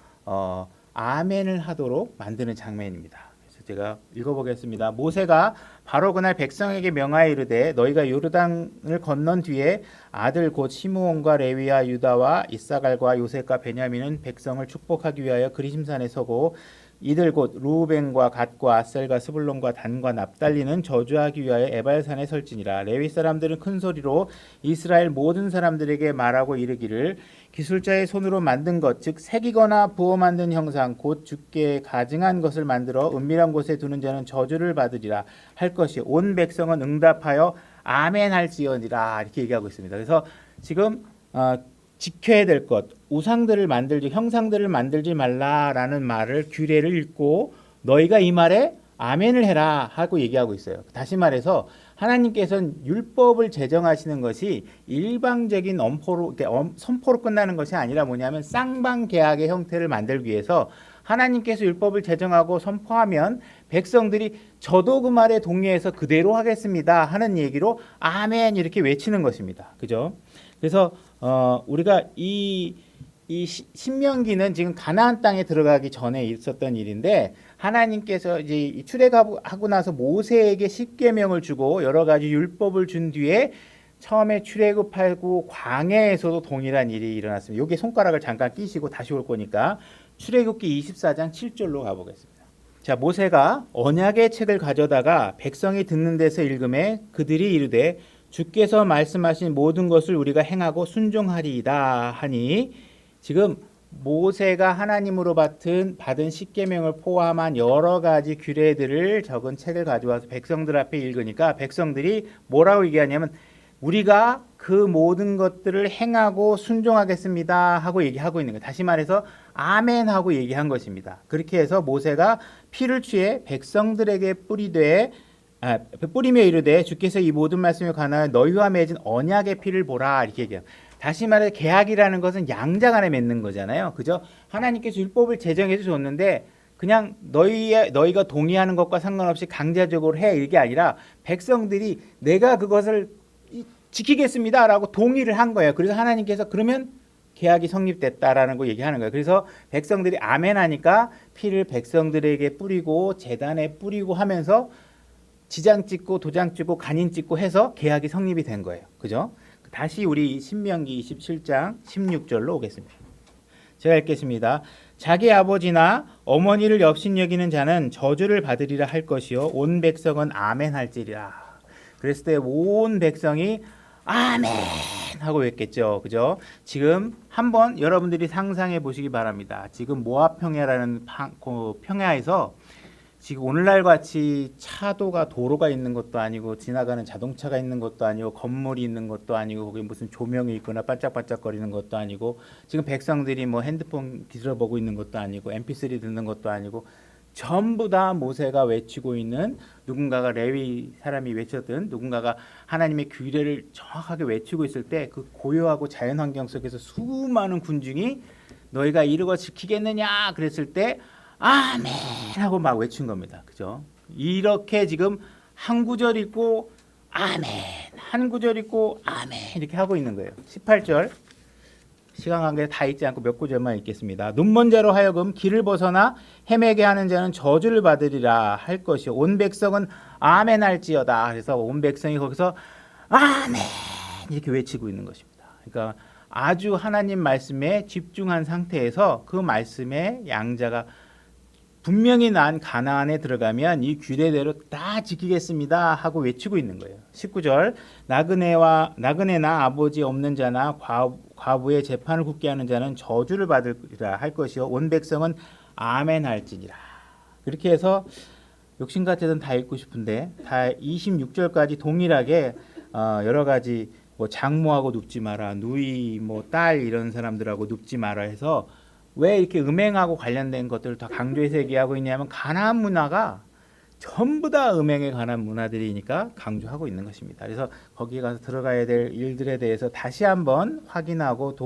Speaker 1: 아멘을 하도록 만드는 장면입니다. 그래서 제가 읽어보겠습니다. 모세가 바로 그날 백성에게 명하여 이르되 너희가 요르단을 건넌 뒤에 아들 곧 시므온과 레위와 유다와 이사갈과 요셉과 베냐민은 백성을 축복하기 위하여 그리심산에 서고 이들 곧 루벤과 갓과 아셀과 스불론과 단과 납달리는 저주하기 위하여 에발산에 설지니라. 레위 사람들은 큰 소리로 이스라엘 모든 사람들에게 말하고 이르기를 기술자의 손으로 만든 것 즉 새기거나 부어 만든 형상 곧 주께 가증한 것을 만들어 은밀한 곳에 두는 자는 저주를 받으리라 할 것이 온 백성은 응답하여 아멘 할지어니라 이렇게 얘기하고 있습니다. 그래서 지금 지켜야 될 것, 형상들을 만들지 말라라는 규례를 읽고 너희가 이 말에 아멘을 해라 하고 얘기하고 있어요. 다시 말해서 하나님께서는 율법을 제정하시는 것이 일방적인 선포로 끝나는 것이 아니라 뭐냐면 쌍방계약의 형태를 만들기 위해서 하나님께서 율법을 제정하고 선포하면 백성들이 저도 그 말에 동의해서 그대로 하겠습니다 하는 얘기로 아멘 이렇게 외치는 것입니다. 그죠? 그래서 우리가 이 신명기는 지금 가나안 땅에 들어가기 전에 있었던 일인데 하나님께서 이제 출애굽하고 나서 모세에게 십계명을 주고 여러 가지 율법을 준 뒤에 처음에 출애굽하고 광야에서도 동일한 일이 일어났습니다. 여기 손가락을 잠깐 끼시고 다시 올 거니까 출애굽기 24장 7절로 가보겠습니다. 자, 모세가 언약의 책을 가져다가 백성이 듣는 데서 읽음에 그들이 이르되 주께서 말씀하신 모든 것을 우리가 행하고 순종하리이다 하니 지금 모세가 하나님으로 받은 십계명을 포함한 여러 가지 규례들을 적은 책을 가져와서 백성들 앞에 읽으니까 백성들이 뭐라고 얘기하냐면 우리가 그 모든 것들을 행하고 순종하겠습니다 하고 얘기하고 있는 거예요. 다시 말해서 아멘 하고 얘기한 것입니다. 그렇게 해서 모세가 피를 취해 백성들에게 뿌리며 이르되 주께서 이 모든 말씀에 관하여 너희와 맺은 언약의 피를 보라 이렇게 얘기해요. 다시 말해 계약이라는 것은 양자 간에 맺는 거잖아요. 그죠? 하나님께서 율법을 제정해서 줬는데 그냥 너희가 동의하는 것과 상관없이 강제적으로 해 이게 아니라 백성들이 내가 그것을 지키겠습니다라고 동의를 한 거예요. 그래서 하나님께서 그러면 계약이 성립됐다라는 거 얘기하는 거예요. 그래서 백성들이 아멘 하니까 피를 백성들에게 뿌리고 제단에 뿌리고 하면서 지장 찍고 도장 찍고 간인 찍고 해서 계약이 성립이 된 거예요. 그죠? 다시 우리 신명기 27장 16절로 오겠습니다. 제가 읽겠습니다. 자기 아버지나 어머니를 업신여기는 자는 저주를 받으리라 할 것이요 온 백성은 아멘 할지리라. 그랬을 때 온 백성이 아멘 하고 외쳤겠죠. 그죠? 지금 한번 여러분들이 상상해 보시기 바랍니다. 지금 모압 평야라는 평야에서 지금 오늘날 같이 차도가 도로가 있는 것도 아니고 지나가는 자동차가 있는 것도 아니고 건물이 있는 것도 아니고 거기 무슨 조명이 있거나 반짝반짝거리는 것도 아니고 지금 백성들이 뭐 핸드폰 뒤져보고 있는 것도 아니고 mp3 듣는 것도 아니고 전부 다 모세가 외치고 있는 누군가가 레위 사람이 외쳤든 누군가가 하나님의 규례를 정확하게 외치고 있을 때 그 고요하고 자연환경 속에서 수많은 군중이 너희가 이러고 지키겠느냐 그랬을 때 아멘 하고 막 외친 겁니다. 그죠? 이렇게 지금 한 구절 읽고 아멘, 한 구절 읽고 아멘 이렇게 하고 있는 거예요. 18절 시간 관계에 다 읽지 않고 몇 구절만 읽겠습니다. 눈먼 자로 하여금 길을 벗어나 헤매게 하는 자는 저주를 받으리라 할 것이요 온 백성은 아멘 할지어다. 그래서 온 백성이 거기서 아멘 이렇게 외치고 있는 것입니다. 그러니까 아주 하나님 말씀에 집중한 상태에서 그 말씀에 양자가 분명히 난 가나안에 들어가면 이 규례대로 다 지키겠습니다 하고 외치고 있는 거예요. 19절 나그네나 아버지 없는 자나 과부의 재판을 굳게 하는 자는 저주를 받으리라 할 것이요 온 백성은 아멘 할지니라. 그렇게 해서 욕심 같아서는 다 읽고 싶은데 다 26절까지 동일하게 여러 가지 뭐 장모하고 눕지 마라, 누이 뭐 딸 이런 사람들하고 눕지 마라 해서 왜 이렇게 음행하고 관련된 것들을 더 강조해서 얘기하고 있냐면 가나안 문화가 전부 다 음행에 관한 문화들이니까 강조하고 있는 것입니다. 그래서 거기에 가서 들어가야 될 일들에 대해서 다시 한번 확인하고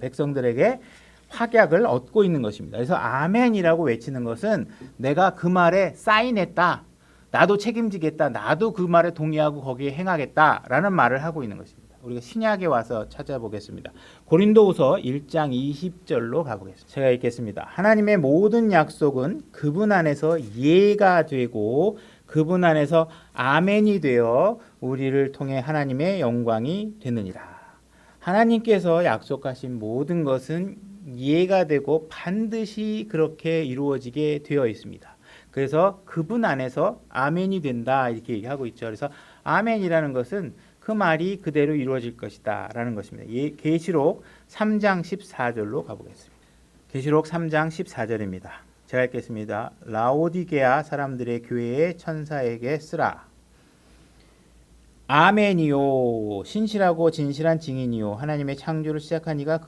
Speaker 1: 백성들에게 확약을 얻고 있는 것입니다. 그래서 아멘이라고 외치는 것은 내가 그 말에 사인했다. 나도 책임지겠다. 나도 그 말에 동의하고 거기에 행하겠다라는 말을 하고 있는 것입니다. 우리가 신약에 와서 찾아보겠습니다. 고린도후서 1장 20절로 가보겠습니다. 제가 읽겠습니다. 하나님의 모든 약속은 그분 안에서 예가 되고 그분 안에서 아멘이 되어 우리를 통해 하나님의 영광이 되느니라. 하나님께서 약속하신 모든 것은 예가 되고 반드시 그렇게 이루어지게 되어 있습니다. 그래서 그분 안에서 아멘이 된다 이렇게 얘기하고 있죠. 그래서 아멘이라는 것은 그 말이 그대로 이루어질 것이다 라는 것입니다. 계시록 3장 14절로 가보겠습니다. 계시록 3장 14절입니다. 제가 읽겠습니다. 라오디게아 사람들의 교회의 천사에게 쓰라. 아멘이요 신실하고 진실한 증인이요 하나님의 창조를 시작한 이가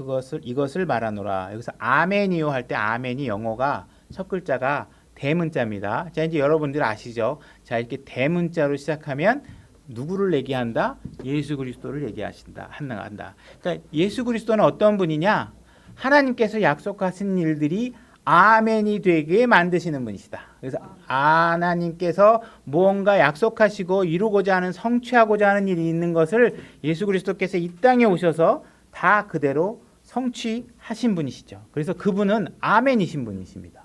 Speaker 1: 이것을 말하노라. 여기서 아멘이요 할 때 아멘이 영어가 첫 글자가 대문자입니다. 자 이제 여러분들 아시죠? 자 이렇게 대문자로 시작하면 누구를 얘기한다? 예수 그리스도를 얘기하신다. 한다. 그러니까 예수 그리스도는 어떤 분이냐? 하나님께서 약속하신 일들이 아멘이 되게 만드시는 분이시다. 그래서 하나님께서 무언가 약속하시고 이루고자 하는 성취하고자 하는 일이 있는 것을 예수 그리스도께서 이 땅에 오셔서 다 그대로 성취하신 분이시죠. 그래서 그분은 아멘이신 분이십니다.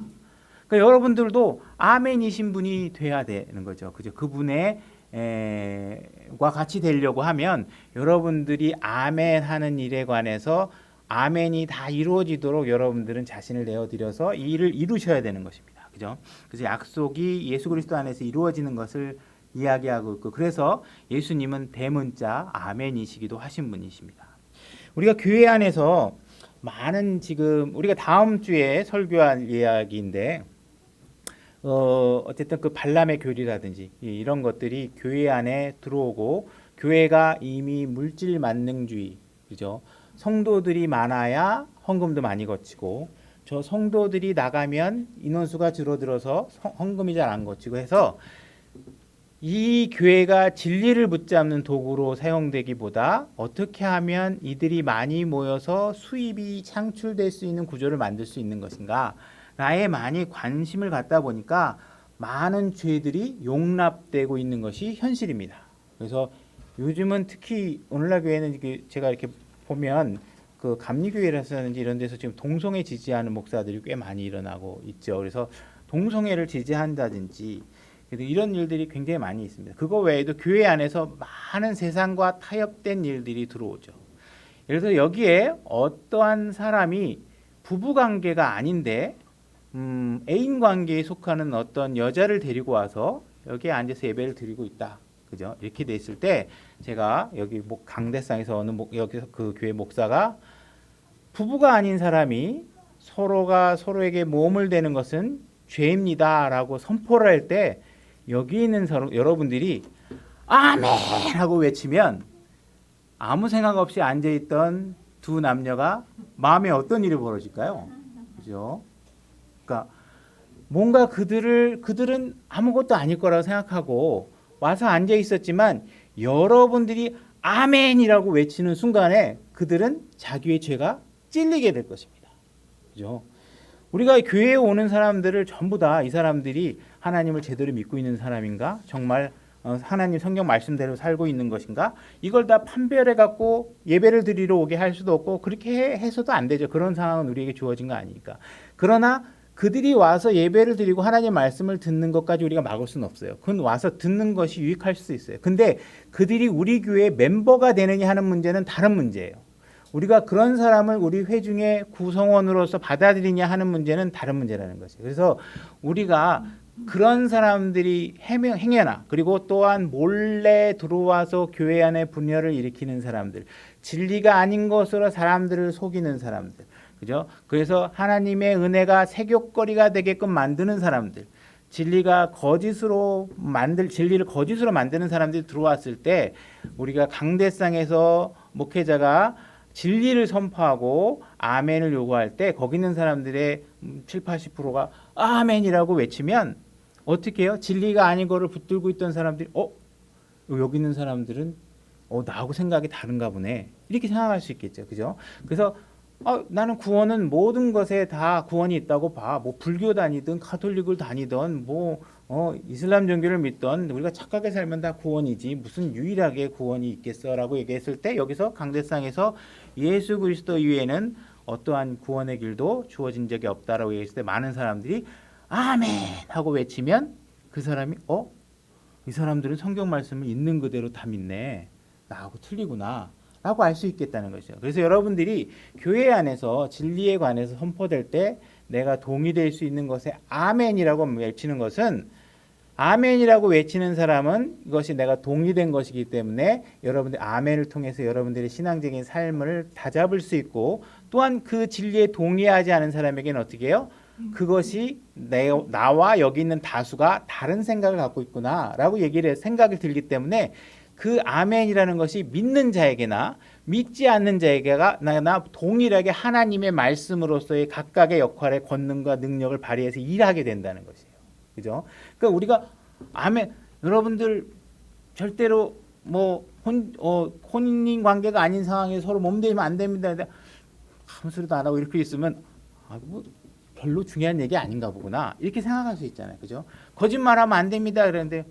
Speaker 1: 그러니까 여러분들도 아멘이신 분이 돼야 되는 거죠. 그죠? 그분의 과 같이 되려고 하면 여러분들이 아멘 하는 일에 관해서 아멘이 다 이루어지도록 여러분들은 자신을 내어드려서 이 일을 이루셔야 되는 것입니다. 그죠? 그래서 약속이 예수 그리스도 안에서 이루어지는 것을 이야기하고 있고 그래서 예수님은 대문자 아멘이시기도 하신 분이십니다. 우리가 교회 안에서 많은 지금 우리가 다음 주에 설교할 이야기인데 어쨌든 그 발람의 교리라든지 이런 것들이 교회 안에 들어오고 교회가 이미 물질 만능주의, 그죠? 성도들이 많아야 헌금도 많이 거치고, 저 성도들이 나가면 인원수가 줄어들어서 헌금이 잘 안 거치고 해서 이 교회가 진리를 붙잡는 도구로 사용되기보다 어떻게 하면 이들이 많이 모여서 수입이 창출될 수 있는 구조를 만들 수 있는 것인가 나에 많이 관심을 갖다 보니까 많은 죄들이 용납되고 있는 것이 현실입니다. 그래서 요즘은 특히 오늘날 교회는 제가 이렇게 보면 그 감리교회라든지 이런 데서 지금 동성애 지지하는 목사들이 꽤 많이 일어나고 있죠. 그래서 동성애를 지지한다든지 이런 일들이 굉장히 많이 있습니다. 그거 외에도 교회 안에서 많은 세상과 타협된 일들이 들어오죠. 예를 들어 여기에 어떠한 사람이 부부관계가 아닌데 애인 관계에 속하는 어떤 여자를 데리고 와서 여기에 앉아서 예배를 드리고 있다. 그죠? 이렇게 돼 있을 때 제가 여기 강대상에서 어느 여기서 그 교회 목사가 부부가 아닌 사람이 서로가 서로에게 모험을 대는 것은 죄입니다라고 선포를 할 때 여기 있는 여러분들이 아멘 하고 외치면 아무 생각 없이 앉아있던 두 남녀가 마음에 어떤 일이 벌어질까요? 그죠? 그러니까 뭔가 그들은 아무것도 아닐 거라고 생각하고 와서 앉아 있었지만 여러분들이 아멘이라고 외치는 순간에 그들은 자기의 죄가 찔리게 될 것입니다. 그죠? 우리가 교회에 오는 사람들을 전부 다 이 사람들이 하나님을 제대로 믿고 있는 사람인가? 정말 하나님 성경 말씀대로 살고 있는 것인가? 이걸 다 판별해 갖고 예배를 드리러 오게 할 수도 없고 그렇게 해서도 안 되죠. 그런 상황은 우리에게 주어진 거 아니니까. 그러나 그들이 와서 예배를 드리고 하나님의 말씀을 듣는 것까지 우리가 막을 수는 없어요. 그건 와서 듣는 것이 유익할 수 있어요. 근데 그들이 우리 교회 멤버가 되느냐 하는 문제는 다른 문제예요. 우리가 그런 사람을 우리 회중의 구성원으로서 받아들이냐 하는 문제는 다른 문제라는 것이에요. 그래서 우리가 그런 사람들이 행여나 그리고 또한 몰래 들어와서 교회 안에 분열을 일으키는 사람들, 진리가 아닌 것으로 사람들을 속이는 사람들, 그죠? 그래서 하나님의 은혜가 색욕거리가 되게끔 만드는 사람들, 진리를 거짓으로 만드는 사람들이 들어왔을 때 우리가 강대상에서 목회자가 진리를 선포하고 아멘을 요구할 때 거기 있는 사람들의 7, 80%가 아멘이라고 외치면 어떻게 해요? 진리가 아닌 거를 붙들고 있던 사람들이 여기 있는 사람들은 나하고 생각이 다른가 보네. 이렇게 생각할 수 있겠죠. 그죠? 그래서 나는 구원은 모든 것에 다 구원이 있다고 봐. 뭐 불교 다니든 가톨릭을 다니든 이슬람 종교를 믿던 우리가 착하게 살면 다 구원이지 무슨 유일하게 구원이 있겠어라고 얘기했을 때 여기서 강대상에서 예수 그리스도 이외에는 어떠한 구원의 길도 주어진 적이 없다라고 얘기했을 때 많은 사람들이 아멘 하고 외치면 그 사람이 이 사람들은 성경 말씀을 있는 그대로 다 믿네. 나하고 틀리구나. 라고 알 수 있겠다는 것이죠. 그래서 여러분들이 교회 안에서 진리에 관해서 선포될 때 내가 동의될 수 있는 것에 아멘이라고 외치는 것은 아멘이라고 외치는 사람은 이것이 내가 동의된 것이기 때문에 여러분들 아멘을 통해서 여러분들의 신앙적인 삶을 다잡을 수 있고 또한 그 진리에 동의하지 않은 사람에게는 어떻게 해요? 그것이 나와 여기 있는 다수가 다른 생각을 갖고 있구나라고 생각이 들기 때문에 그 아멘이라는 것이 믿는 자에게나 믿지 않는 자에게가 동일하게 하나님의 말씀으로서의 각각의 역할의 권능과 능력을 발휘해서 일하게 된다는 것이에요. 그죠? 그러니까 우리가 아멘 여러분들 절대로 혼인 관계가 아닌 상황에 서로 몸대면 안 됩니다. 아무 소리도 안 하고 이렇게 있으면 별로 중요한 얘기 아닌가 보구나 이렇게 생각할 수 있잖아요. 그죠? 거짓말하면 안 됩니다. 그런데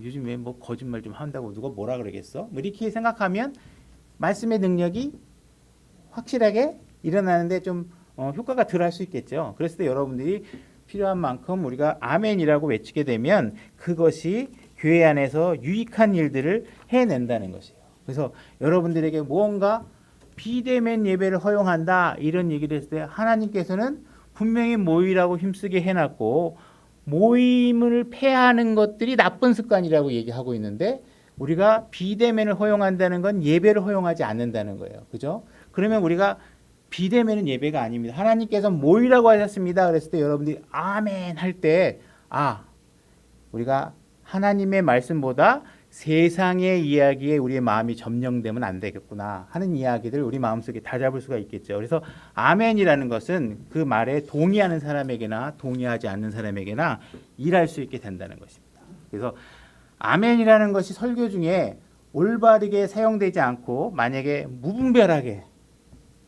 Speaker 1: 요즘에 거짓말 좀 한다고 누가 뭐라 그러겠어? 이렇게 생각하면 말씀의 능력이 확실하게 일어나는데 좀 효과가 덜 할 수 있겠죠. 그랬을 때 여러분들이 필요한 만큼 우리가 아멘이라고 외치게 되면 그것이 교회 안에서 유익한 일들을 해낸다는 것이에요. 그래서 여러분들에게 무언가 비대면 예배를 허용한다 이런 얘기를 했을 때 하나님께서는 분명히 모이라고 힘쓰게 해놨고 모임을 폐하는 것들이 나쁜 습관이라고 얘기하고 있는데 우리가 비대면을 허용한다는 건 예배를 허용하지 않는다는 거예요. 그죠? 그러면 우리가 비대면은 예배가 아닙니다. 하나님께서 모이라고 하셨습니다. 그랬을 때 여러분들이 아멘 할 때 우리가 하나님의 말씀보다 세상의 이야기에 우리의 마음이 점령되면 안 되겠구나 하는 이야기들 우리 마음속에 다 잡을 수가 있겠죠. 그래서 아멘이라는 것은 그 말에 동의하는 사람에게나 동의하지 않는 사람에게나 일할 수 있게 된다는 것입니다. 그래서 아멘이라는 것이 설교 중에 올바르게 사용되지 않고 만약에 무분별하게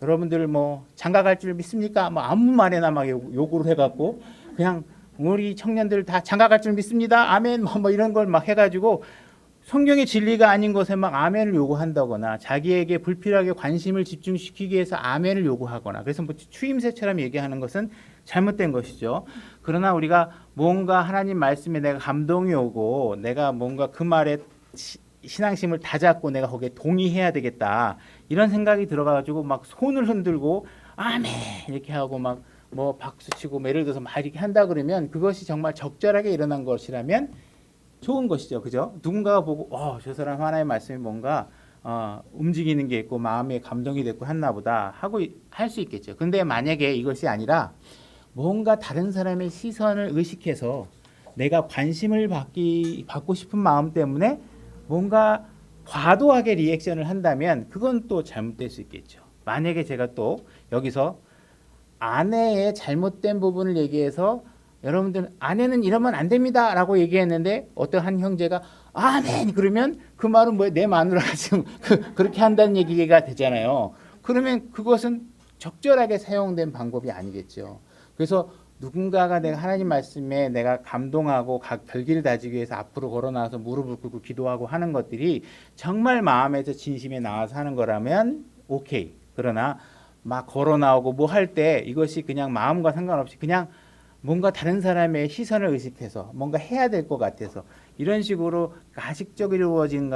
Speaker 1: 여러분들 뭐 장가 갈 줄 믿습니까? 뭐 아무 말에나 막 요구를 해갖고 그냥 우리 청년들 다 장가 갈 줄 믿습니다. 아멘 뭐 이런 걸 막 해가지고 성경의 진리가 아닌 것에 막 아멘을 요구한다거나 자기에게 불필요하게 관심을 집중시키기 위해서 아멘을 요구하거나 그래서 뭐 추임새처럼 얘기하는 것은 잘못된 것이죠. 그러나 우리가 뭔가 하나님 말씀에 내가 감동이 오고 내가 뭔가 그 말에 신앙심을 다잡고 내가 거기에 동의해야 되겠다 이런 생각이 들어가지고 막 손을 흔들고 아멘 이렇게 하고 막 뭐 박수치고 뭐 예를 들어서 막 이렇게 한다 그러면 그것이 정말 적절하게 일어난 것이라면 좋은 것이죠. 그죠? 누군가가 보고 저 사람 하나님의 말씀이 뭔가 움직이는 게 있고 마음에 감동이 됐고 했나 보다 하고 할 수 있겠죠. 근데 만약에 이것이 아니라 뭔가 다른 사람의 시선을 의식해서 내가 관심을 받고 싶은 마음 때문에 뭔가 과도하게 리액션을 한다면 그건 또 잘못될 수 있겠죠. 만약에 제가 또 여기서 아내의 잘못된 부분을 얘기해서 여러분들 아내는 이러면 안 됩니다 라고 얘기했는데 어떤 한 형제가 아멘 그러면 그 말은 뭐예요? 내 마누라가 지금 그렇게 한다는 얘기가 되잖아요. 그러면 그것은 적절하게 사용된 방법이 아니겠죠. 그래서 누군가가 내가 하나님 말씀에 내가 감동하고 결기를 다지기 위해서 앞으로 걸어나와서 무릎을 꿇고 기도하고 하는 것들이 정말 마음에서 진심에 나와서 하는 거라면 오케이. 그러나 막 걸어나오고 뭐 할 때 이것이 그냥 마음과 상관없이 그냥 뭔가 다른 사람의 시선을 의식해서 뭔가 해야 될 것 같아서 이런 식으로 가식적으로 이루어진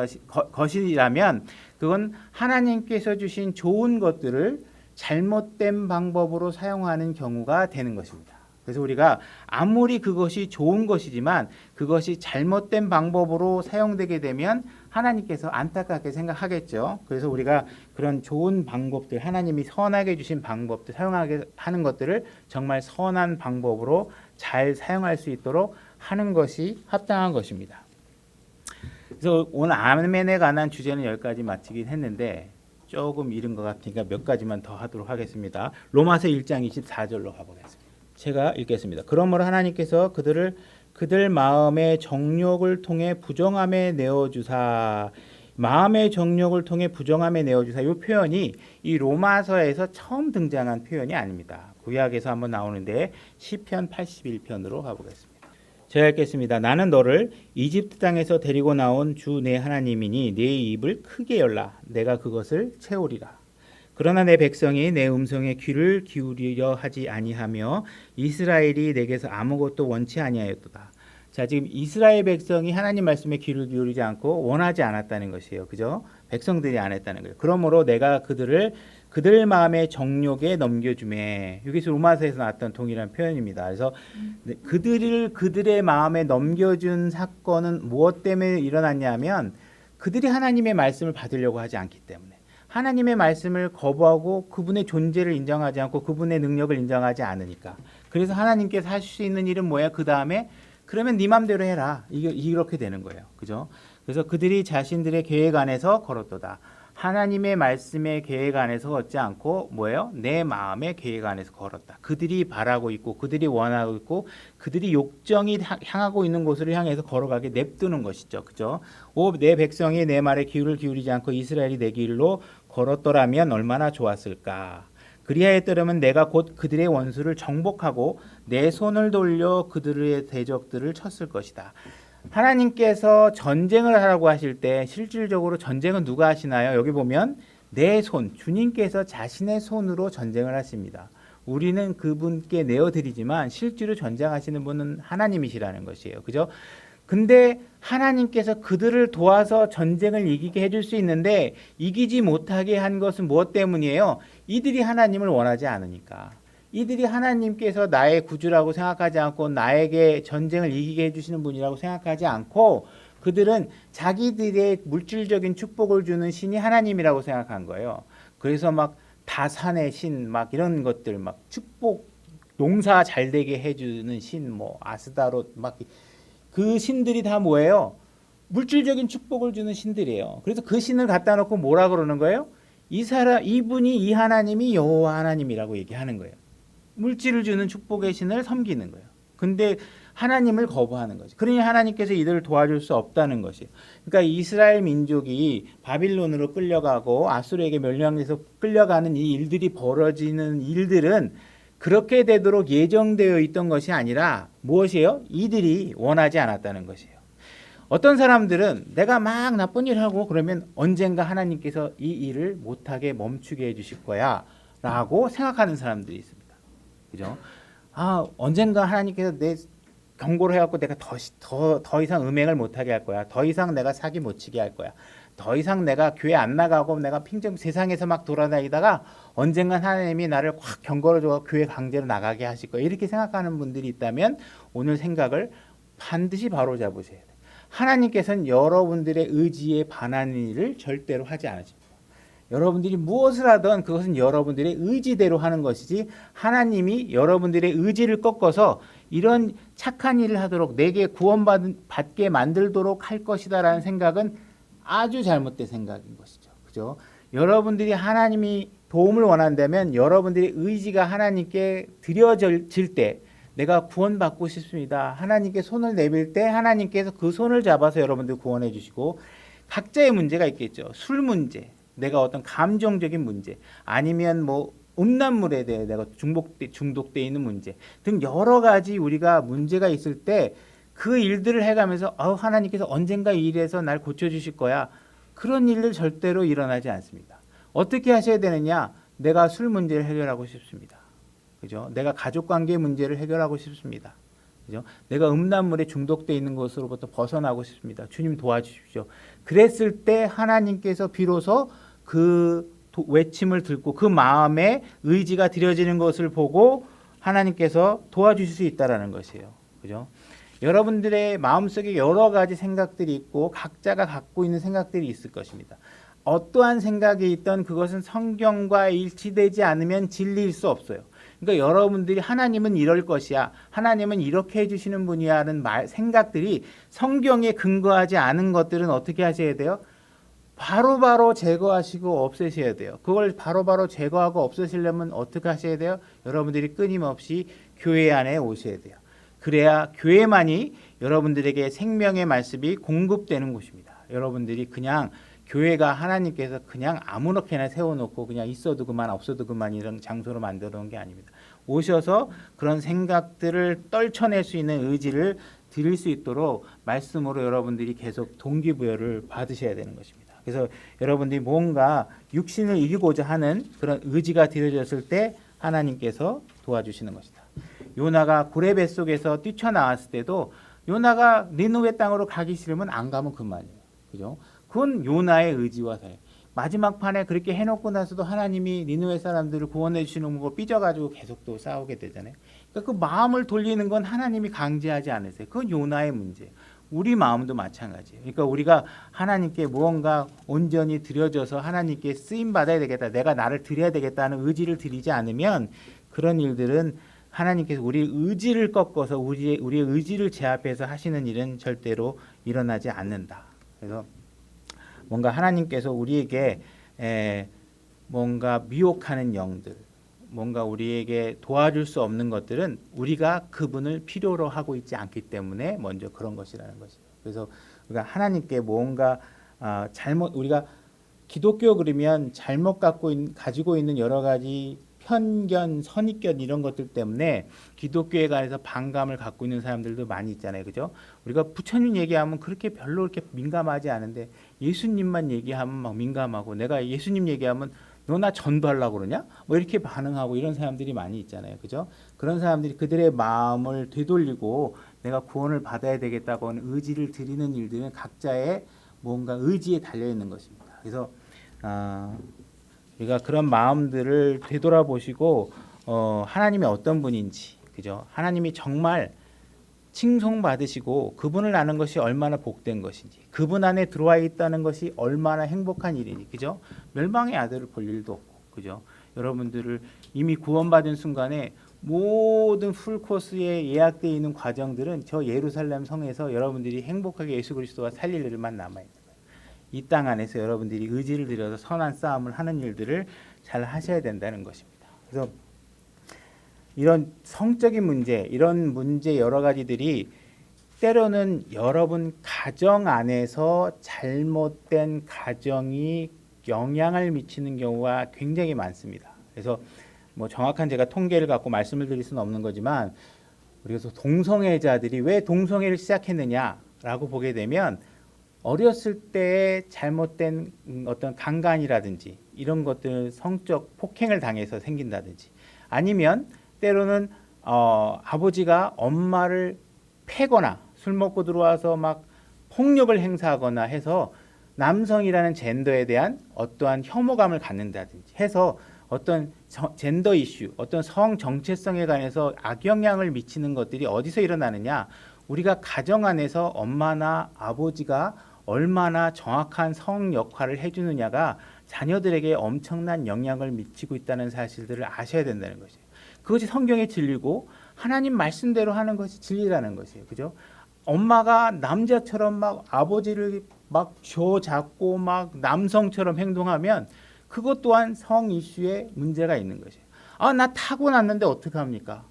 Speaker 1: 것이라면 그건 하나님께서 주신 좋은 것들을 잘못된 방법으로 사용하는 경우가 되는 것입니다. 그래서 우리가 아무리 그것이 좋은 것이지만 그것이 잘못된 방법으로 사용되게 되면 하나님께서 안타깝게 생각하겠죠. 그래서 우리가 그런 좋은 방법들, 하나님이 선하게 주신 방법들, 사용하게 하는 것들을 정말 선한 방법으로 잘 사용할 수 있도록 하는 것이 합당한 것입니다. 그래서 오늘 아멘에 관한 주제는 여기까지 마치긴 했는데 조금 이른 것 같으니까 몇 가지만 더 하도록 하겠습니다. 로마서 1장 24절로 가보겠습니다. 제가 읽겠습니다. 그러므로 하나님께서 그들 마음의 정욕을 통해 부정함에 내어주사 마음의 정욕을 통해 부정함에 내어주사 이 표현이 이 로마서에서 처음 등장한 표현이 아닙니다. 구약에서 한번 나오는데 시편 81편으로 가보겠습니다. 제가 읽겠습니다. 나는 너를 이집트 땅에서 데리고 나온 주 내 하나님이니 내 입을 크게 열라 내가 그것을 채우리라. 그러나 내 백성이 내 음성에 귀를 기울이려 하지 아니하며 이스라엘이 내게서 아무것도 원치 아니하였도다. 자, 지금 이스라엘 백성이 하나님 말씀에 귀를 기울이지 않고 원하지 않았다는 것이에요. 그죠? 백성들이 안 했다는 거예요. 그러므로 내가 그들 마음의 정욕에 넘겨주매. 여기서 로마서에서 나왔던 동일한 표현입니다. 그래서 그들의 마음에 넘겨준 사건은 무엇 때문에 일어났냐면 그들이 하나님의 말씀을 받으려고 하지 않기 때문에. 하나님의 말씀을 거부하고 그분의 존재를 인정하지 않고 그분의 능력을 인정하지 않으니까. 그래서 하나님께서 하실 수 있는 일은 뭐야? 그 다음에 그러면 네 맘대로 해라. 이렇게 되는 거예요. 그죠? 그래서 그들이 자신들의 계획 안에서 걸었도다. 하나님의 말씀의 계획 안에서 걷지 않고 뭐예요? 내 마음의 계획 안에서 걸었다. 그들이 바라고 있고 그들이 원하고 있고 그들이 욕정이 향하고 있는 곳을 향해서 걸어가게 냅두는 것이죠. 그죠? 내 백성이 내 말에 귀를 기울이지 않고 이스라엘이 내 길로 걸었더라면 얼마나 좋았을까. 그리하였더라면 내가 곧 그들의 원수를 정복하고 내 손을 돌려 그들의 대적들을 쳤을 것이다. 하나님께서 전쟁을 하라고 하실 때 실질적으로 전쟁은 누가 하시나요? 여기 보면 내 손, 주님께서 자신의 손으로 전쟁을 하십니다. 우리는 그분께 내어드리지만 실제로 전쟁하시는 분은 하나님이시라는 것이에요. 그죠? 근데 하나님께서 그들을 도와서 전쟁을 이기게 해줄 수 있는데 이기지 못하게 한 것은 무엇 때문이에요? 이들이 하나님을 원하지 않으니까. 이들이 하나님께서 나의 구주라고 생각하지 않고 나에게 전쟁을 이기게 해주시는 분이라고 생각하지 않고 그들은 자기들의 물질적인 축복을 주는 신이 하나님이라고 생각한 거예요. 그래서 막 다산의 신, 막 이런 것들, 막 축복, 농사 잘 되게 해주는 신, 뭐 아스다롯, 막 그 신들이 다 뭐예요? 물질적인 축복을 주는 신들이에요. 그래서 그 신을 갖다 놓고 뭐라 그러는 거예요? 이분이 이 하나님이 여호와 하나님이라고 얘기하는 거예요. 물질을 주는 축복의 신을 섬기는 거예요. 근데 하나님을 거부하는 거죠. 그러니 하나님께서 이들을 도와줄 수 없다는 것이에요. 그러니까 이스라엘 민족이 바빌론으로 끌려가고 아수르에게 멸망돼서 끌려가는 이 일들이 벌어지는 일들은 그렇게 되도록 예정되어 있던 것이 아니라 무엇이에요? 이들이 원하지 않았다는 것이에요. 어떤 사람들은 내가 막 나쁜 일을 하고 그러면 언젠가 하나님께서 이 일을 못하게 멈추게 해주실 거야 라고 생각하는 사람들이 있습니다. 그죠? 언젠가 하나님께서 내 경고를 해갖고 내가 더 이상 음행을 못하게 할 거야. 더 이상 내가 사기 못 치게 할 거야. 더 이상 내가 교회 안 나가고 내가 세상에서 막 돌아다니다가 언젠간 하나님이 나를 확 경고를 줘서 교회 강제로 나가게 하실 거야. 이렇게 생각하는 분들이 있다면 오늘 생각을 반드시 바로잡으셔야 돼요. 하나님께서는 여러분들의 의지에 반하는 일을 절대로 하지 않으십니다. 여러분들이 무엇을 하든 그것은 여러분들의 의지대로 하는 것이지 하나님이 여러분들의 의지를 꺾어서 이런 착한 일을 하도록 내게 구원받게 만들도록 할 것이다라는 생각은 아주 잘못된 생각인 것이죠. 그죠? 여러분들이 하나님이 도움을 원한다면 여러분들의 의지가 하나님께 드려질 때 내가 구원받고 싶습니다. 하나님께 손을 내밀 때 하나님께서 그 손을 잡아서 여러분들 구원해 주시고 각자의 문제가 있겠죠. 술 문제, 내가 어떤 감정적인 문제, 아니면 뭐 음란물에 대해 내가 중독돼 있는 문제 등 여러 가지 우리가 문제가 있을 때 그 일들을 해가면서 하나님께서 언젠가 이 일에서 날 고쳐주실 거야. 그런 일들 절대로 일어나지 않습니다. 어떻게 하셔야 되느냐? 내가 술 문제를 해결하고 싶습니다. 그죠? 내가 가족관계 문제를 해결하고 싶습니다. 그죠? 내가 음란물에 중독돼 있는 것으로부터 벗어나고 싶습니다. 주님 도와주십시오. 그랬을 때 하나님께서 비로소 그 외침을 듣고 그 마음에 의지가 드려지는 것을 보고 하나님께서 도와주실 수 있다라는 것이에요. 그죠? 여러분들의 마음속에 여러 가지 생각들이 있고 각자가 갖고 있는 생각들이 있을 것입니다. 어떠한 생각이 있던 그것은 성경과 일치되지 않으면 진리일 수 없어요. 그러니까 여러분들이 하나님은 이럴 것이야, 하나님은 이렇게 해주시는 분이야 하는 생각들이 성경에 근거하지 않은 것들은 어떻게 하셔야 돼요? 바로바로 제거하시고 없애셔야 돼요. 그걸 바로바로 제거하고 없애시려면 어떻게 하셔야 돼요? 여러분들이 끊임없이 교회 안에 오셔야 돼요. 그래야 교회만이 여러분들에게 생명의 말씀이 공급되는 곳입니다. 여러분들이 그냥 교회가 하나님께서 그냥 아무렇게나 세워놓고 그냥 있어도 그만 없어도 그만 이런 장소로 만들어 놓은 게 아닙니다. 오셔서 그런 생각들을 떨쳐낼 수 있는 의지를 드릴 수 있도록 말씀으로 여러분들이 계속 동기부여를 받으셔야 되는 것입니다. 그래서 여러분들이 뭔가 육신을 이기고자 하는 그런 의지가 드려졌을 때 하나님께서 도와주시는 것이다. 요나가 고래 뱃속에서 뛰쳐나왔을 때도 요나가 니느웨 땅으로 가기 싫으면 안 가면 그만이에요. 그죠? 그건 요나의 의지와 다르요. 마지막 판에 그렇게 해놓고 나서도 하나님이 니느웨 사람들을 구원해 주시는 거 삐져가지고 계속 또 싸우게 되잖아요. 그러니까 그 마음을 돌리는 건 하나님이 강제하지 않으세요. 그건 요나의 문제예요. 우리 마음도 마찬가지예요. 그러니까 우리가 하나님께 무언가 온전히 드려져서 하나님께 쓰임 받아야 되겠다, 내가 나를 드려야 되겠다는 의지를 드리지 않으면 그런 일들은 하나님께서 우리의 의지를 꺾어서 우리의 의지를 제압해서 하시는 일은 절대로 일어나지 않는다. 그래서 뭔가 하나님께서 우리에게 뭔가 미혹하는 영들, 뭔가 우리에게 도와줄 수 없는 것들은 우리가 그분을 필요로 하고 있지 않기 때문에 먼저 그런 것이라는 것이에요. 그래서 우리가 하나님께 뭔가 우리가 기독교 그러면 잘못 가지고 있는 여러 가지 편견, 선입견 이런 것들 때문에 기독교에 관해서 반감을 갖고 있는 사람들도 많이 있잖아요. 그죠? 우리가 부처님 얘기하면 그렇게 별로 그렇게 민감하지 않은데 예수님만 얘기하면 막 민감하고, 내가 예수님 얘기하면 너 나 전도하려고 그러냐? 뭐 이렇게 반응하고 이런 사람들이 많이 있잖아요. 그죠? 그런 사람들이 그들의 마음을 되돌리고 내가 구원을 받아야 되겠다고 하는 의지를 드리는 일들은 각자의 뭔가 의지에 달려 있는 것입니다. 그래서 우리가 그런 마음들을 되돌아보시고 하나님이 어떤 분인지, 그죠? 하나님이 정말 칭송받으시고 그분을 아는 것이 얼마나 복된 것인지, 그분 안에 들어와 있다는 것이 얼마나 행복한 일인지, 그죠? 멸망의 아들을 볼 일도 없고, 그죠? 여러분들을 이미 구원받은 순간에 모든 풀 코스에 예약되어 있는 과정들은 저 예루살렘 성에서 여러분들이 행복하게 예수 그리스도와 살릴 일만 남아 있는 거예요. 이 땅 안에서 여러분들이 의지를 들여서 선한 싸움을 하는 일들을 잘 하셔야 된다는 것입니다. 그래서 이런 성적인 문제, 이런 문제 여러 가지들이 때로는 여러분 가정 안에서 잘못된 가정이 영향을 미치는 경우가 굉장히 많습니다. 그래서 뭐 정확한 제가 통계를 갖고 말씀을 드릴 수는 없는 거지만, 그래서 동성애자들이 왜 동성애를 시작했느냐라고 보게 되면 어렸을 때 잘못된 어떤 강간이라든지 이런 것들, 성적 폭행을 당해서 생긴다든지, 아니면 때로는 아버지가 엄마를 패거나 술 먹고 들어와서 막 폭력을 행사하거나 해서 남성이라는 젠더에 대한 어떠한 혐오감을 갖는다든지 해서 어떤 젠더 이슈, 어떤 성 정체성에 관해서 악영향을 미치는 것들이 어디서 일어나느냐? 우리가 가정 안에서 엄마나 아버지가 얼마나 정확한 성 역할을 해주느냐가 자녀들에게 엄청난 영향을 미치고 있다는 사실들을 아셔야 된다는 것이에요. 그것이 성경의 진리고 하나님 말씀대로 하는 것이 진리라는 것이에요. 그죠? 엄마가 남자처럼 막 아버지를 막 쥐어잡고 막 남성처럼 행동하면 그것 또한 성 이슈에 문제가 있는 것이에요. 나 타고났는데 어떡합니까?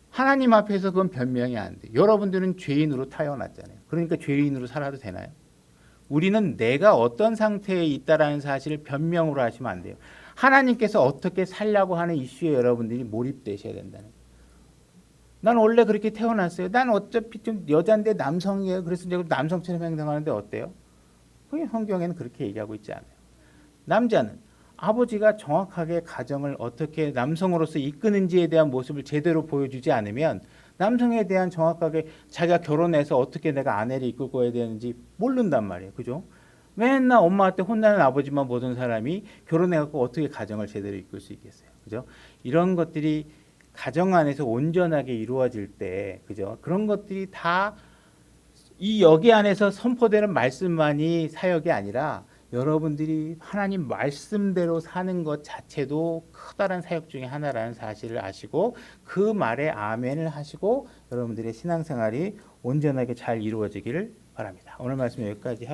Speaker 1: 하나님 앞에서 그건 변명이 안 돼. 여러분들은 죄인으로 태어났잖아요. 그러니까 죄인으로 살아도 되나요? 우리는 내가 어떤 상태에 있다라는 사실을 변명으로 하시면 안 돼요. 하나님께서 어떻게 살려고 하는 이슈에 여러분들이 몰입되셔야 된다는 거예요. 난 원래 그렇게 태어났어요. 난 어차피 좀 여자인데 남성이에요. 그래서 내가 남성처럼 행동하는데 어때요? 그게 성경에는 그렇게 얘기하고 있지 않아요. 남자는 아버지가 정확하게 가정을 어떻게 남성으로서 이끄는지에 대한 모습을 제대로 보여주지 않으면 남성에 대한 정확하게 자기가 결혼해서 어떻게 내가 아내를 이끌고 해야 되는지 모른단 말이에요. 그죠? 맨날 엄마한테 혼나는 아버지만 보던 사람이 결혼해갖고 어떻게 가정을 제대로 이끌 수 있겠어요. 그죠? 이런 것들이 가정 안에서 온전하게 이루어질 때, 그죠? 그런 것들이 다 이 여기 안에서 선포되는 말씀만이 사역이 아니라 여러분들이 하나님 말씀대로 사는 것 자체도 커다란 사역 중에 하나라는 사실을 아시고 그 말에 아멘을 하시고 여러분들의 신앙생활이 온전하게 잘 이루어지기를 바랍니다. 오늘 말씀 여기까지